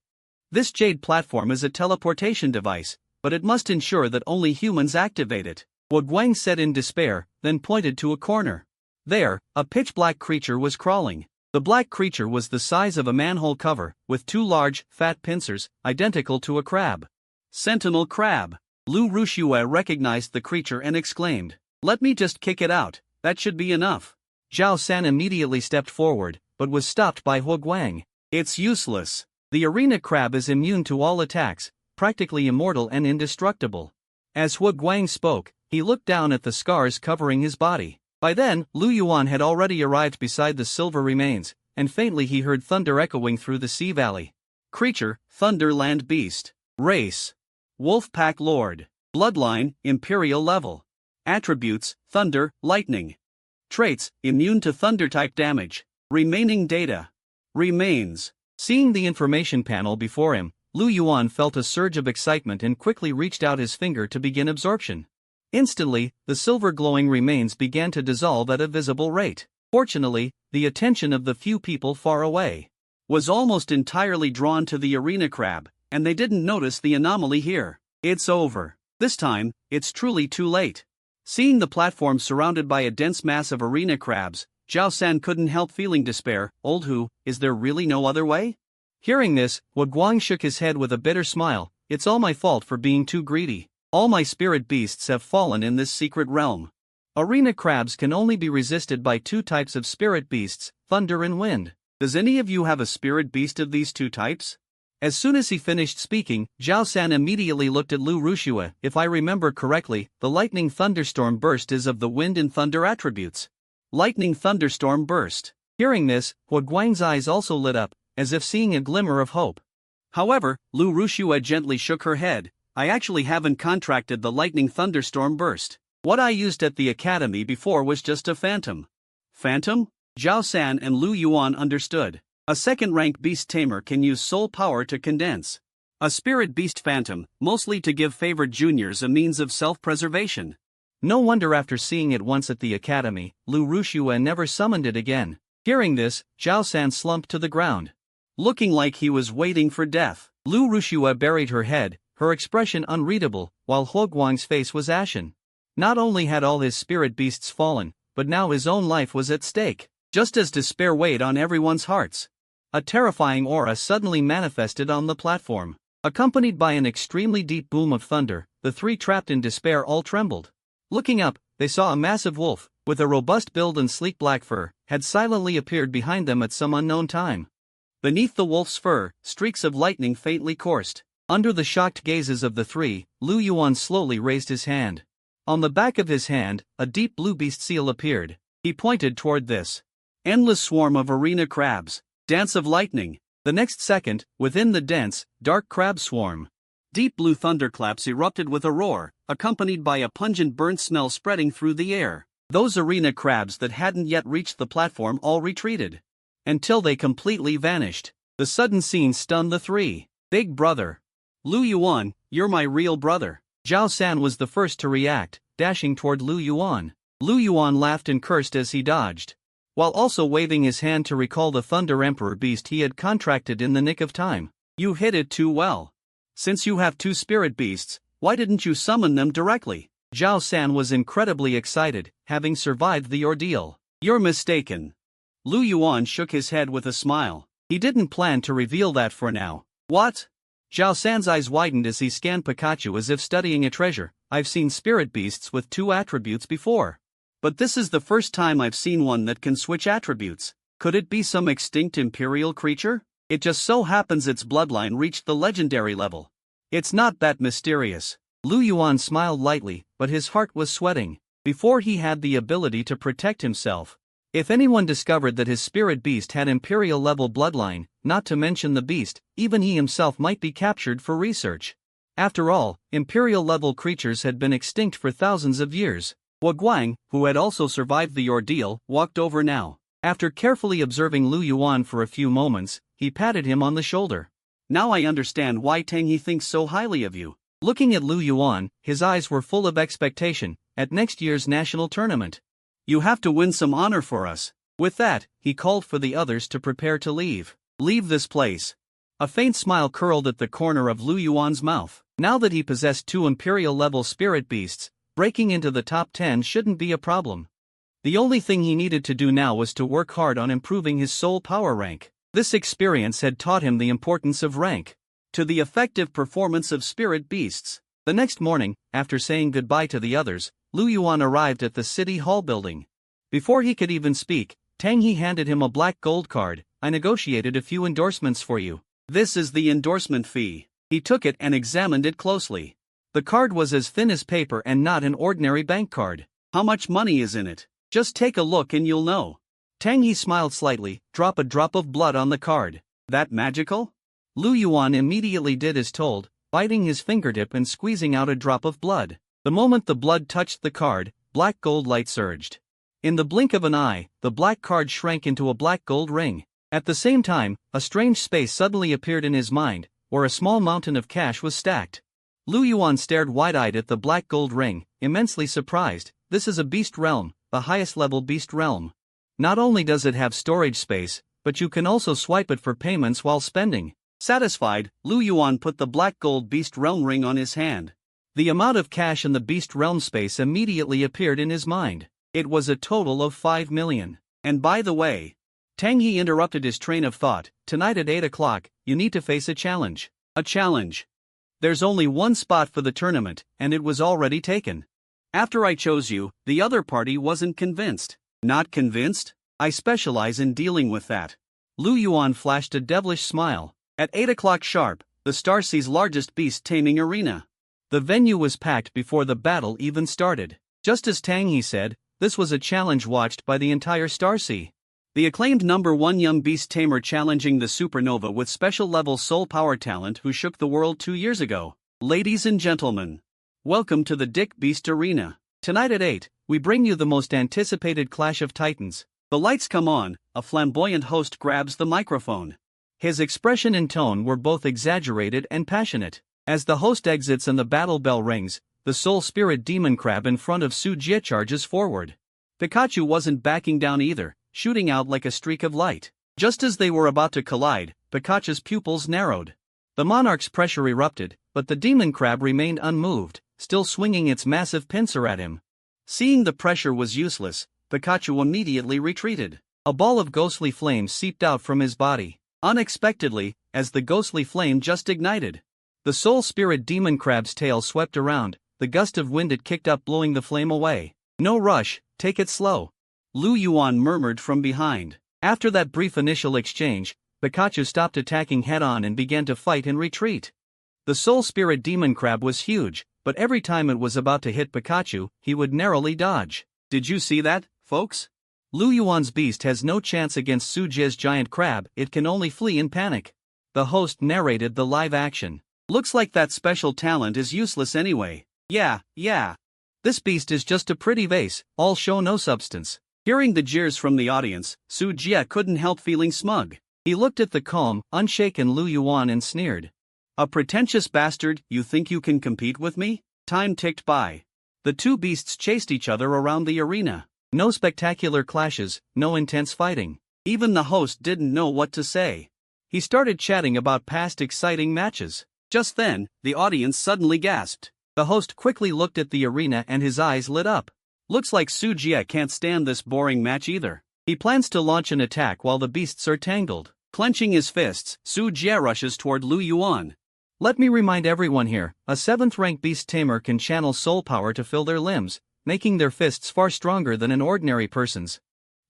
This jade platform is a teleportation device, but it must ensure that only humans activate it. Guang said in despair, then pointed to a corner. There, a pitch-black creature was crawling. The black creature was the size of a manhole cover, with two large, fat pincers, identical to a crab. Sentinel crab. Lu Ruxue recognized the creature and exclaimed, "Let me just kick it out, that should be enough." Zhao San immediately stepped forward, but was stopped by Guang. It's useless. The arena crab is immune to all attacks, practically immortal and indestructible. As Guang spoke, he looked down at the scars covering his body. By then, Lu Yuan had already arrived beside the silver remains, and faintly he heard thunder echoing through the sea valley. Creature, Thunderland Beast. Race, Wolf Pack Lord. Bloodline, Imperial level. Attributes, Thunder, Lightning. Traits, immune to Thunder-type damage. Remaining data. Remains. Seeing the information panel before him, Lu Yuan felt a surge of excitement and quickly reached out his finger to begin absorption. Instantly, the silver glowing remains began to dissolve at a visible rate. Fortunately, the attention of the few people far away was almost entirely drawn to the arena crab, and they didn't notice the anomaly here. It's over. This time, it's truly too late. Seeing the platform surrounded by a dense mass of arena crabs, Zhao San couldn't help feeling despair. Old Hu, is there really no other way? Hearing this, Guang shook his head with a bitter smile. It's all my fault for being too greedy. All my spirit beasts have fallen in this secret realm. Arena crabs can only be resisted by two types of spirit beasts, thunder and wind. Does any of you have a spirit beast of these two types? As soon as he finished speaking, Zhao San immediately looked at Lu Ruxue. If I remember correctly, the lightning thunderstorm burst is of the wind and thunder attributes. Lightning thunderstorm burst. Hearing this, Guang's eyes also lit up, as if seeing a glimmer of hope. However, Lu Ruxue gently shook her head. I actually haven't contracted the lightning thunderstorm burst. What I used at the academy before was just a phantom. Phantom? Zhao San and Lu Yuan understood. A second-rank beast tamer can use soul power to condense a spirit beast phantom, mostly to give favored juniors a means of self-preservation. No wonder after seeing it once at the academy, Lu Rushua never summoned it again. Hearing this, Zhao San slumped to the ground. Looking like he was waiting for death, Lu Rushua buried her head, her expression unreadable, while Huoguang's face was ashen. Not only had all his spirit beasts fallen, but now his own life was at stake. Just as despair weighed on everyone's hearts, a terrifying aura suddenly manifested on the platform. Accompanied by an extremely deep boom of thunder, the three trapped in despair all trembled. Looking up, they saw a massive wolf, with a robust build and sleek black fur, had silently appeared behind them at some unknown time. Beneath the wolf's fur, streaks of lightning faintly coursed. Under the shocked gazes of the three, Lu Yuan slowly raised his hand. On the back of his hand, a deep blue beast seal appeared. He pointed toward this endless swarm of arena crabs. Dance of lightning. The next second, within the dense, dark crab swarm, deep blue thunderclaps erupted with a roar, accompanied by a pungent burnt smell spreading through the air. Those arena crabs that hadn't yet reached the platform all retreated, until they completely vanished. The sudden scene stunned the three. Big brother. Lu Yuan, you're my real brother. Zhao San was the first to react, dashing toward Lu Yuan. Lu Yuan laughed and cursed as he dodged, while also waving his hand to recall the Thunder Emperor beast he had contracted in the nick of time. You hit it too well. Since you have two spirit beasts, why didn't you summon them directly? Zhao San was incredibly excited, having survived the ordeal. You're mistaken. Lu Yuan shook his head with a smile. He didn't plan to reveal that for now. What? Zhao San's eyes widened as he scanned Pikachu as if studying a treasure. I've seen spirit beasts with two attributes before, but this is the first time I've seen one that can switch attributes. Could it be some extinct imperial creature? It just so happens its bloodline reached the legendary level. It's not that mysterious. Lu Yuan smiled lightly, but his heart was sweating. Before he had the ability to protect himself, if anyone discovered that his spirit beast had imperial level bloodline, not to mention the beast, even he himself might be captured for research. After all, imperial level creatures had been extinct for thousands of years. Huoguang, who had also survived the ordeal, walked over now. After carefully observing Lu Yuan for a few moments, he patted him on the shoulder. Now I understand why Tang He thinks so highly of you. Looking at Lu Yuan, his eyes were full of expectation. At next year's national tournament, you have to win some honor for us. With that, he called for the others to prepare to leave. Leave this place. A faint smile curled at the corner of Lu Yuan's mouth. Now that he possessed two imperial-level spirit beasts, breaking into the top 10 shouldn't be a problem. The only thing he needed to do now was to work hard on improving his soul power rank. This experience had taught him the importance of rank to the effective performance of spirit beasts. The next morning, after saying goodbye to the others, Lu Yuan arrived at the City Hall building. Before he could even speak, Tang He handed him a black gold card. I negotiated a few endorsements for you. This is the endorsement fee. He took it and examined it closely. The card was as thin as paper and not an ordinary bank card. How much money is in it? Just take a look and you'll know. Tang He smiled slightly. Drop a drop of blood on the card. That magical? Lu Yuan immediately did as told, biting his fingertip and squeezing out a drop of blood. The moment the blood touched the card, black gold light surged. In the blink of an eye, the black card shrank into a black gold ring. At the same time, a strange space suddenly appeared in his mind, where a small mountain of cash was stacked. Lu Yuan stared wide-eyed at the black gold ring, immensely surprised. This is a beast realm, the highest level beast realm. Not only does it have storage space, but you can also swipe it for payments while spending. Satisfied, Lu Yuan put the black gold beast realm ring on his hand. The amount of cash in the beast realm space immediately appeared in his mind. It was a total of 5 million. And by the way, Tang He interrupted his train of thought. Tonight at 8 o'clock, you need to face a challenge. A challenge. There's only one spot for the tournament, and it was already taken. After I chose you, the other party wasn't convinced. Not convinced? I specialize in dealing with that. Lu Yuan flashed a devilish smile. At 8 o'clock sharp, the Starsea's largest beast taming arena. The venue was packed before the battle even started. Just as Tang He said, this was a challenge watched by the entire Starsea. The acclaimed #1 young beast tamer challenging the supernova with special level soul power talent who shook the world 2 years ago. Ladies and gentlemen, welcome to the Dick Beast Arena. Tonight at 8, we bring you the most anticipated clash of titans. The lights come on, a flamboyant host grabs the microphone. His expression and tone were both exaggerated and passionate. As the host exits and the battle bell rings, the soul spirit demon crab in front of Sujie charges forward. Pikachu wasn't backing down either, shooting out like a streak of light. Just as they were about to collide, Pikachu's pupils narrowed. The monarch's pressure erupted, but the demon crab remained unmoved, still swinging its massive pincer at him. Seeing the pressure was useless, Pikachu immediately retreated. A ball of ghostly flame seeped out from his body, unexpectedly, as the ghostly flame just ignited. The soul spirit demon crab's tail swept around, the gust of wind it kicked up blowing the flame away. "No rush, take it slow," Lu Yuan murmured from behind. After that brief initial exchange, Pikachu stopped attacking head-on and began to fight in retreat. The soul spirit demon crab was huge, but every time it was about to hit Pikachu, he would narrowly dodge. Did you see that, folks? Lu Yuan's beast has no chance against Sujie's giant crab, it can only flee in panic. The host narrated the live action. Looks like that special talent is useless anyway. Yeah. This beast is just a pretty vase, all show no substance. Hearing the jeers from the audience, Sujie couldn't help feeling smug. He looked at the calm, unshaken Lu Yuan and sneered. "A pretentious bastard, you think you can compete with me?" Time ticked by. The two beasts chased each other around the arena. No spectacular clashes, no intense fighting. Even the host didn't know what to say. He started chatting about past exciting matches. Just then, the audience suddenly gasped. The host quickly looked at the arena and his eyes lit up. Looks like Sujie can't stand this boring match either. He plans to launch an attack while the beasts are tangled. Clenching his fists, Sujie rushes toward Lu Yuan. Let me remind everyone here, a 7th rank beast tamer can channel soul power to fill their limbs, making their fists far stronger than an ordinary person's.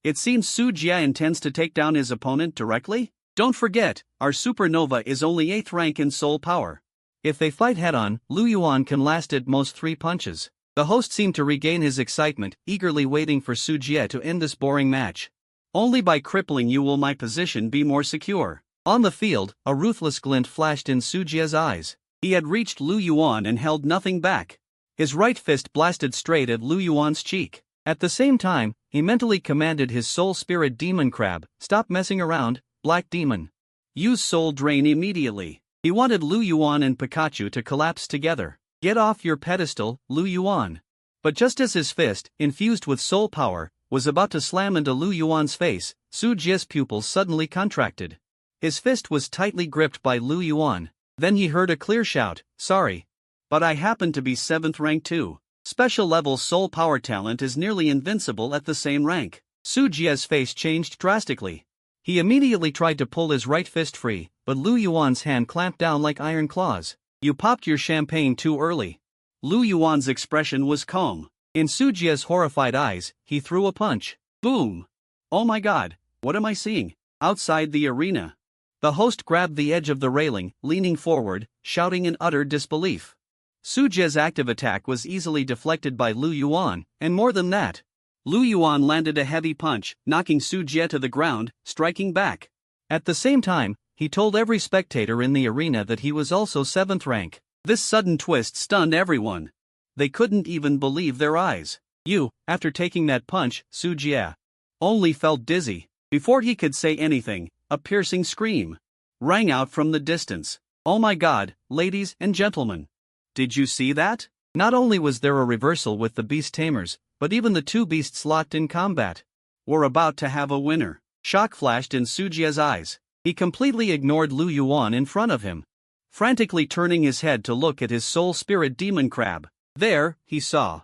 It seems Sujie intends to take down his opponent directly? Don't forget, our supernova is only 8th rank in soul power. If they fight head-on, Lu Yuan can last at most 3 punches. The host seemed to regain his excitement, eagerly waiting for Sujie to end this boring match. Only by crippling you will my position be more secure. On the field, a ruthless glint flashed in Sujie's eyes. He had reached Lu Yuan and held nothing back. His right fist blasted straight at Lu Yuan's cheek. At the same time, he mentally commanded his soul spirit demon crab, "Stop messing around, black demon. Use soul drain immediately." He wanted Lu Yuan and Pikachu to collapse together. "Get off your pedestal, Lu Yuan." But just as his fist, infused with soul power, was about to slam into Lu Yuan's face, Sujie's pupils suddenly contracted. His fist was tightly gripped by Lu Yuan. Then he heard a clear shout, "Sorry. But I happen to be 7th rank too." Special level soul power talent is nearly invincible at the same rank. Sujie's face changed drastically. He immediately tried to pull his right fist free, but Lu Yuan's hand clamped down like iron claws. "You popped your champagne too early." Lu Yuan's expression was calm. In Sujie's horrified eyes, he threw a punch. Boom! Oh my god, what am I seeing? Outside the arena. The host grabbed the edge of the railing, leaning forward, shouting in utter disbelief. Sujie's active attack was easily deflected by Lu Yuan, and more than that. Lu Yuan landed a heavy punch, knocking Sujie to the ground, striking back. At the same time, he told every spectator in the arena that he was also 7th rank. This sudden twist stunned everyone. They couldn't even believe their eyes. "You, after taking that punch," Sujie only felt dizzy. Before he could say anything, a piercing scream rang out from the distance. "Oh my god, ladies and gentlemen. Did you see that?" Not only was there a reversal with the beast tamers, but even the two beasts locked in combat. "We're about to have a winner." Shock flashed in Sujie's eyes. He completely ignored Lu Yuan in front of him, frantically turning his head to look at his soul spirit demon crab. There, he saw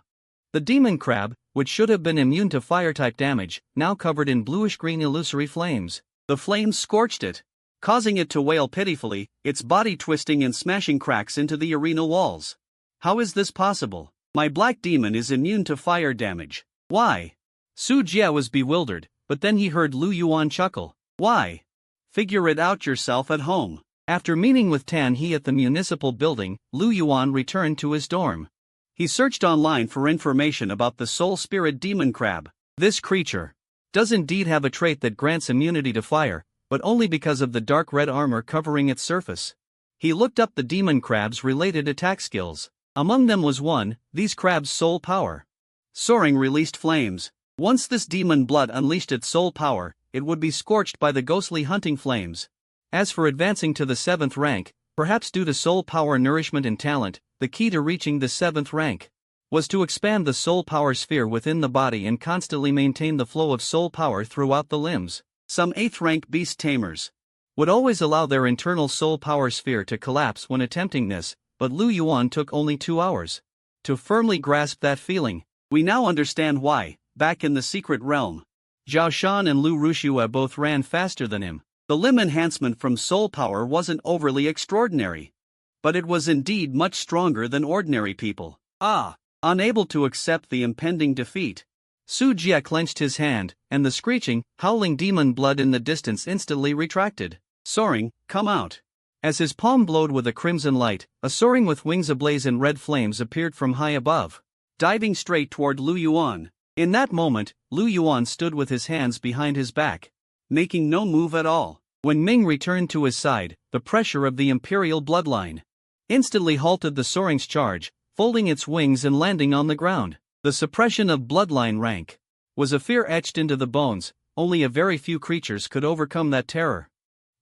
the demon crab, which should have been immune to fire-type damage, now covered in bluish-green illusory flames. The flames scorched it, causing it to wail pitifully, its body twisting and smashing cracks into the arena walls. "How is this possible? My black demon is immune to fire damage. Why?" Sujie was bewildered, but then he heard Lu Yuan chuckle. "Why? Figure it out yourself at home." After meeting with Tan He at the municipal building, Lu Yuan returned to his dorm. He searched online for information about the soul spirit demon crab. This creature does indeed have a trait that grants immunity to fire, but only because of the dark red armor covering its surface. He looked up the demon crab's related attack skills. Among them was one, these crabs' soul power. Soaring released flames. Once this demon blood unleashed its soul power, it would be scorched by the ghostly hunting flames. As for advancing to the 7th rank, perhaps due to soul power nourishment and talent, the key to reaching the 7th rank was to expand the soul power sphere within the body and constantly maintain the flow of soul power throughout the limbs. Some 8th rank beast tamers would always allow their internal soul power sphere to collapse when attempting this, but Lu Yuan took only 2 hours to firmly grasp that feeling. We now understand why, back in the secret realm, Zhao Shan and Lu Rushua both ran faster than him. The limb enhancement from soul power wasn't overly extraordinary, but it was indeed much stronger than ordinary people. Unable to accept the impending defeat, Su Jia clenched his hand, and the screeching, howling demon blood in the distance instantly retracted. Soaring, come out. As his palm glowed with a crimson light, a soaring with wings ablaze in red flames appeared from high above, diving straight toward Lu Yuan. In that moment, Lu Yuan stood with his hands behind his back, making no move at all. When Ming returned to his side, the pressure of the imperial bloodline instantly halted the soaring's charge, folding its wings and landing on the ground. The suppression of bloodline rank was a fear etched into the bones. Only a very few creatures could overcome that terror.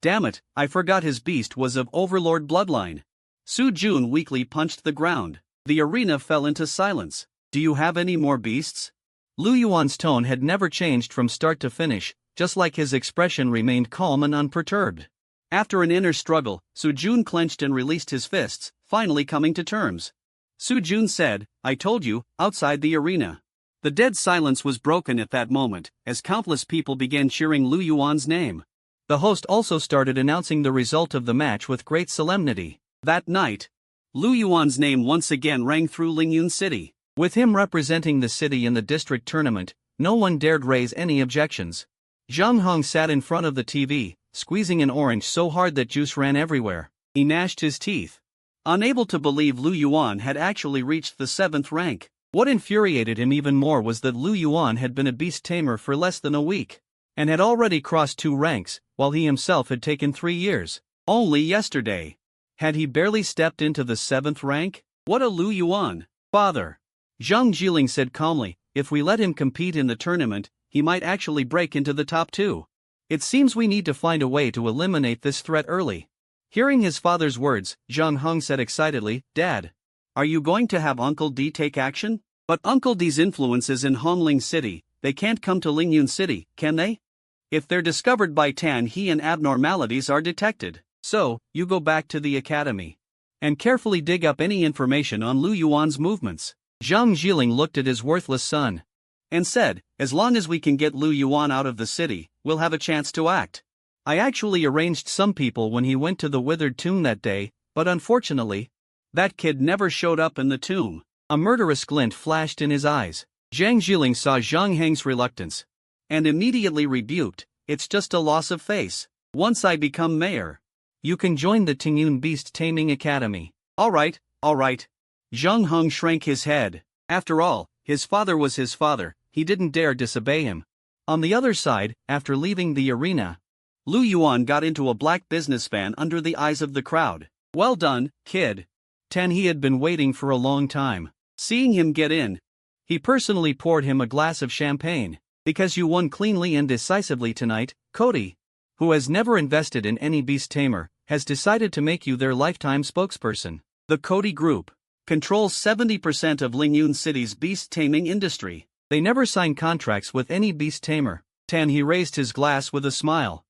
Damn it, I forgot his beast was of overlord bloodline. Su Jun weakly punched the ground. The arena fell into silence. Do you have any more beasts? Lu Yuan's tone had never changed from start to finish, just like his expression remained calm and unperturbed. After an inner struggle, Su Jun clenched and released his fists, finally coming to terms. Su Jun said, I told you, outside the arena. The dead silence was broken at that moment, as countless people began cheering Lu Yuan's name. The host also started announcing the result of the match with great solemnity. That night, Lu Yuan's name once again rang through Lingyun City. With him representing the city in the district tournament, no one dared raise any objections. Zhang Hong sat in front of the TV, squeezing an orange so hard that juice ran everywhere. He gnashed his teeth, unable to believe Lu Yuan had actually reached the 7th rank. What infuriated him even more was that Lu Yuan had been a beast tamer for less than a week, and had already crossed 2 ranks, while he himself had taken 3 years. Only yesterday had he barely stepped into the 7th rank? What a Lu Yuan! Father, Zhang Jiling said calmly, if we let him compete in the tournament, he might actually break into the top 2. It seems we need to find a way to eliminate this threat early. Hearing his father's words, Zhang Hong said excitedly, Dad, are you going to have Uncle D take action? But Uncle D's influence is in Hongling City. They can't come to Lingyun City, can they? If they're discovered by Tan He and abnormalities are detected. So, you go back to the academy and carefully dig up any information on Lu Yuan's movements. Zhang Jiling looked at his worthless son and said, as long as we can get Lu Yuan out of the city, we'll have a chance to act. I actually arranged some people when he went to the Withered Tomb that day, but unfortunately, that kid never showed up in the tomb. A murderous glint flashed in his eyes. Zhang Jiling saw Zhang Heng's reluctance and immediately rebuked, it's just a loss of face. Once I become mayor, you can join the Tingyun Beast Taming Academy. All right. Zhang Heng shrank his head. After all, his father was his father, he didn't dare disobey him. On the other side, after leaving the arena, Lu Yuan got into a black business van under the eyes of the crowd. Well done, kid. Tan He had been waiting for a long time. Seeing him get in, he personally poured him a glass of champagne. Because you won cleanly and decisively tonight, Cody, who has never invested in any beast tamer, has decided to make you their lifetime spokesperson. The Cody Group controls 70% of Lingyun City's beast taming industry. They never sign contracts with any beast tamer. Tan He raised his glass with a smile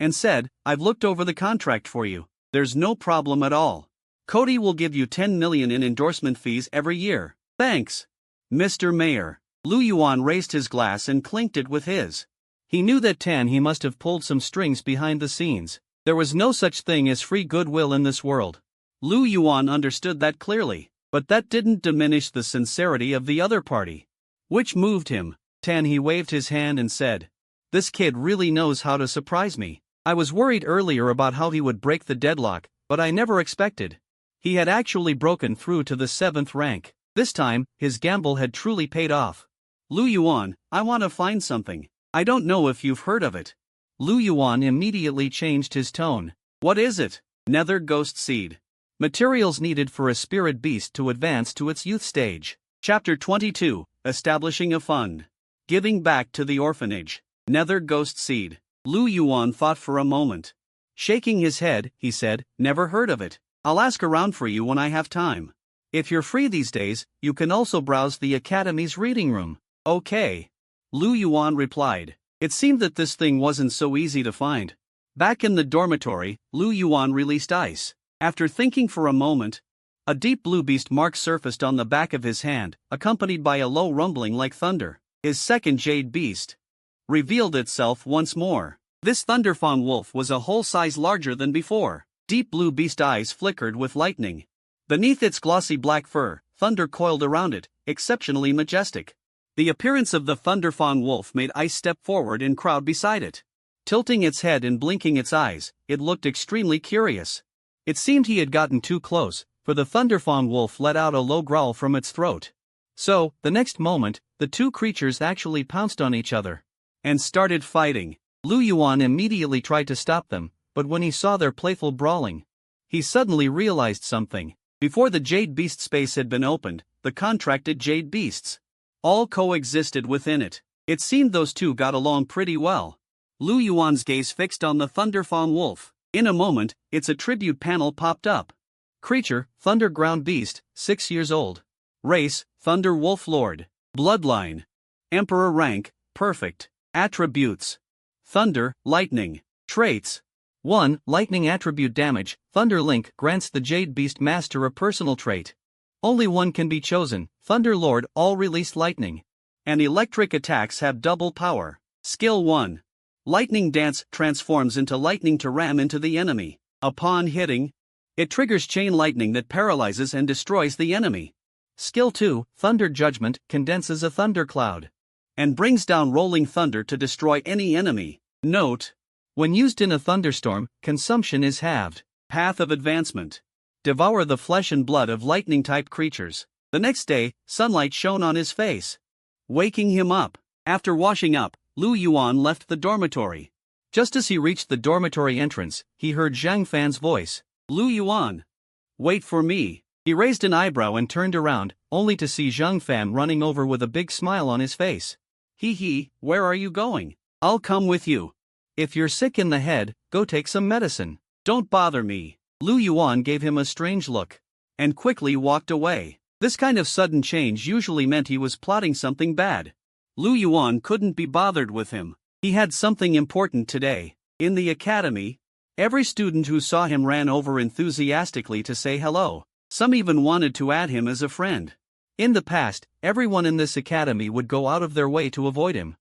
and said, I've looked over the contract for you. There's no problem at all. Cody will give you 10 million in endorsement fees every year. Thanks, Mr. Mayor. Lu Yuan raised his glass and clinked it with his. He knew that Tan He must have pulled some strings behind the scenes. There was no such thing as free goodwill in this world. Lu Yuan understood that clearly, but that didn't diminish the sincerity of the other party, which moved him. Tan He waved his hand and said, this kid really knows how to surprise me. I was worried earlier about how he would break the deadlock, but I never expected he had actually broken through to the 7th rank. This time, his gamble had truly paid off. Lu Yuan, I want to find something. I don't know if you've heard of it. Lu Yuan immediately changed his tone. What is it? Nether ghost seed. Materials needed for a spirit beast to advance to its youth stage. Chapter 22, Establishing a Fund. Giving back to the orphanage. Nether Ghost Seed. Lu Yuan thought for a moment. Shaking his head, he said, "Never heard of it. I'll ask around for you when I have time. If you're free these days, you can also browse the Academy's reading room." Okay. Lu Yuan replied. It seemed that this thing wasn't so easy to find. Back in the dormitory, Lu Yuan released ice. After thinking for a moment, a deep blue beast mark surfaced on the back of his hand, accompanied by a low rumbling like thunder. His second jade beast revealed itself once more. This thunderfawn wolf was a whole size larger than before. Deep blue beast eyes flickered with lightning. Beneath its glossy black fur, thunder coiled around it, exceptionally majestic. The appearance of the thunderfawn wolf made Ice step forward and crowd beside it. Tilting its head and blinking its eyes, it looked extremely curious. It seemed he had gotten too close, for the thunderfawn wolf let out a low growl from its throat. So, the next moment, the two creatures actually pounced on each other and started fighting. Lu Yuan immediately tried to stop them, but when he saw their playful brawling, he suddenly realized something. Before the jade beast space had been opened, the contracted jade beasts all coexisted within it. It seemed those two got along pretty well. Lu Yuan's gaze fixed on the thunderfawn wolf. In a moment, its attribute panel popped up. Creature, Thunder Ground Beast, 6 years old. Race, Thunder Wolf Lord. Bloodline. Emperor rank, perfect. Attributes. Thunder, Lightning. Traits. 1. Lightning attribute damage. Thunder Link grants the Jade Beast Master a personal trait. Only one can be chosen. Thunder Lord all release lightning. And electric attacks have double power. Skill 1. Lightning Dance transforms into lightning to ram into the enemy. Upon hitting, it triggers chain lightning that paralyzes and destroys the enemy. Skill 2. Thunder Judgment condenses a thundercloud and brings down rolling thunder to destroy any enemy. Note: when used in a thunderstorm, consumption is halved. Path of advancement. Devour the flesh and blood of lightning-type creatures. The next day, sunlight shone on his face, waking him up. After washing up, Lu Yuan left the dormitory. Just as he reached the dormitory entrance, he heard Zhang Fan's voice. Lu Yuan, wait for me. He raised an eyebrow and turned around, only to see Zhang Fan running over with a big smile on his face. Hee, where are you going? I'll come with you. If you're sick in the head, go take some medicine. Don't bother me. Lu Yuan gave him a strange look and quickly walked away. This kind of sudden change usually meant he was plotting something bad. Lu Yuan couldn't be bothered with him. He had something important today. In the academy, every student who saw him ran over enthusiastically to say hello. Some even wanted to add him as a friend. In the past, everyone in this academy would go out of their way to avoid him.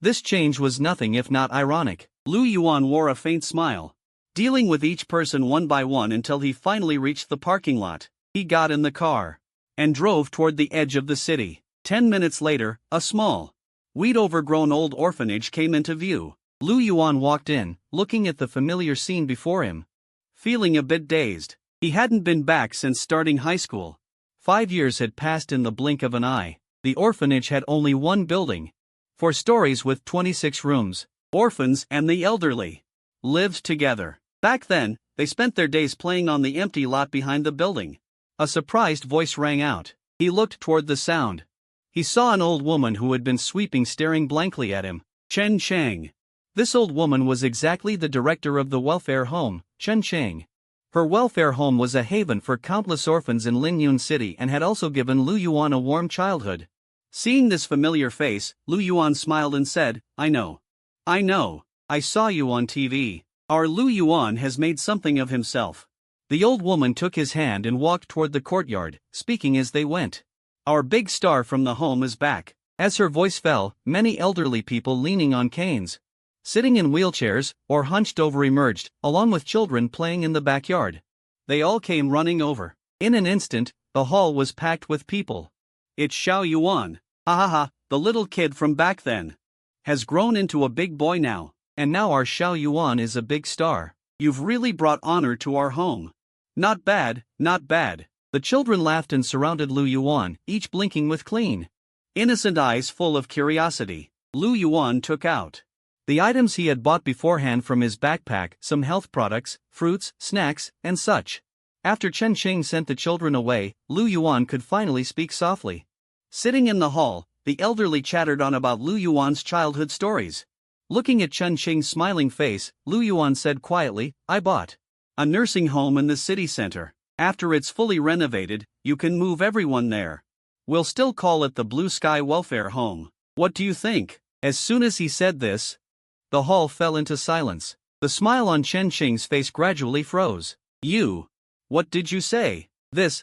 This change was nothing if not ironic. Lu Yuan wore a faint smile, dealing with each person one by one until he finally reached the parking lot. He got in the car and drove toward the edge of the city. 10 minutes later, a small, weed-overgrown old orphanage came into view. Lu Yuan walked in, looking at the familiar scene before him, feeling a bit dazed. He hadn't been back since starting high school. 5 years had passed in the blink of an eye. The orphanage had only one building, 4 stories with 26 rooms. Orphans and the elderly lived together. Back then, they spent their days playing on the empty lot behind the building. A surprised voice rang out. He looked toward the sound. He saw an old woman who had been sweeping staring blankly at him. Chen Chang. This old woman was exactly the director of the welfare home, Chen Chang. Her welfare home was a haven for countless orphans in Linyun City and had also given Lu Yuan a warm childhood. Seeing this familiar face, Lu Yuan smiled and said, I know. I saw you on TV. Our Lu Yuan has made something of himself. The old woman took his hand and walked toward the courtyard, speaking as they went. Our big star from the home is back. As her voice fell, many elderly people leaning on canes, sitting in wheelchairs, or hunched over emerged, along with children playing in the backyard. They all came running over. In an instant, the hall was packed with people. It's Xiao Yuan. Ha, the little kid from back then has grown into a big boy now. And now our Xiao Yuan is a big star. You've really brought honor to our home. Not bad. The children laughed and surrounded Lu Yuan, each blinking with clean, innocent eyes full of curiosity. Lu Yuan took out the items he had bought beforehand from his backpack, some health products, fruits, snacks, and such. After Chen Qing sent the children away, Lu Yuan could finally speak softly. Sitting in the hall, the elderly chattered on about Lu Yuan's childhood stories. Looking at Chen Qing's smiling face, Lu Yuan said quietly, "I bought a nursing home in the city center. After it's fully renovated, you can move everyone there. We'll still call it the Blue Sky Welfare Home. What do you think?" As soon as he said this, the hall fell into silence. The smile on Chen Qing's face gradually froze. What did you say?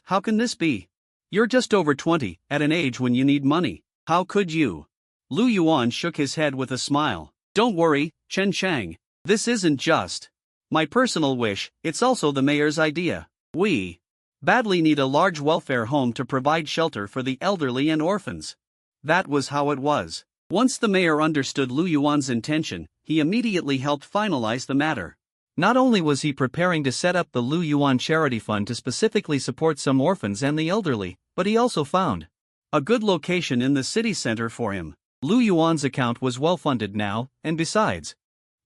How can this be? You're just over 20, at an age when you need money. How could you? Lu Yuan shook his head with a smile. Don't worry, Chen Chang. This isn't just my personal wish, it's also the mayor's idea. We badly need a large welfare home to provide shelter for the elderly and orphans. That was how it was. Once the mayor understood Lu Yuan's intention, he immediately helped finalize the matter. Not only was he preparing to set up the Lu Yuan Charity Fund to specifically support some orphans and the elderly, but he also found a good location in the city center for him. Lu Yuan's account was well funded now, and besides,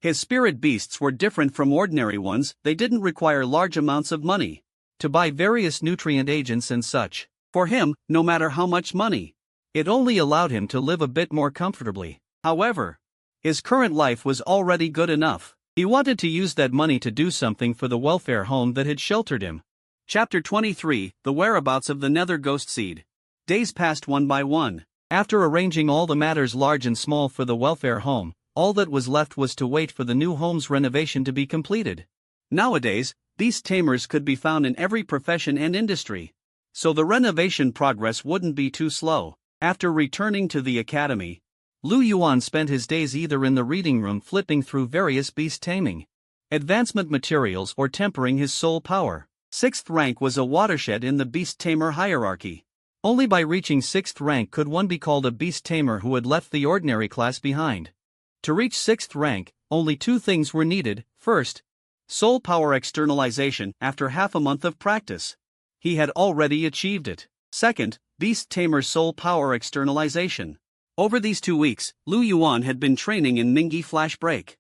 his spirit beasts were different from ordinary ones. They didn't require large amounts of money to buy various nutrient agents and such. For him, no matter how much money, it only allowed him to live a bit more comfortably. However, his current life was already good enough. He wanted to use that money to do something for the welfare home that had sheltered him. Chapter 23: The Whereabouts of the Nether Ghost Seed. Days passed one by one. After arranging all the matters large and small for the welfare home, all that was left was to wait for the new home's renovation to be completed. Nowadays, beast tamers could be found in every profession and industry, so the renovation progress wouldn't be too slow. After returning to the academy, Lu Yuan spent his days either in the reading room flipping through various beast taming advancement materials or tempering his soul power. 6th rank was a watershed in the beast tamer hierarchy. Only by reaching 6th rank could one be called a beast tamer who had left the ordinary class behind. To reach 6th rank, only 2 things were needed. First, soul power externalization. After half a month of practice, he had already achieved it. Second, beast tamer soul power externalization. Over these 2 weeks, Lu Yuan had been training in Mingi Flash Break.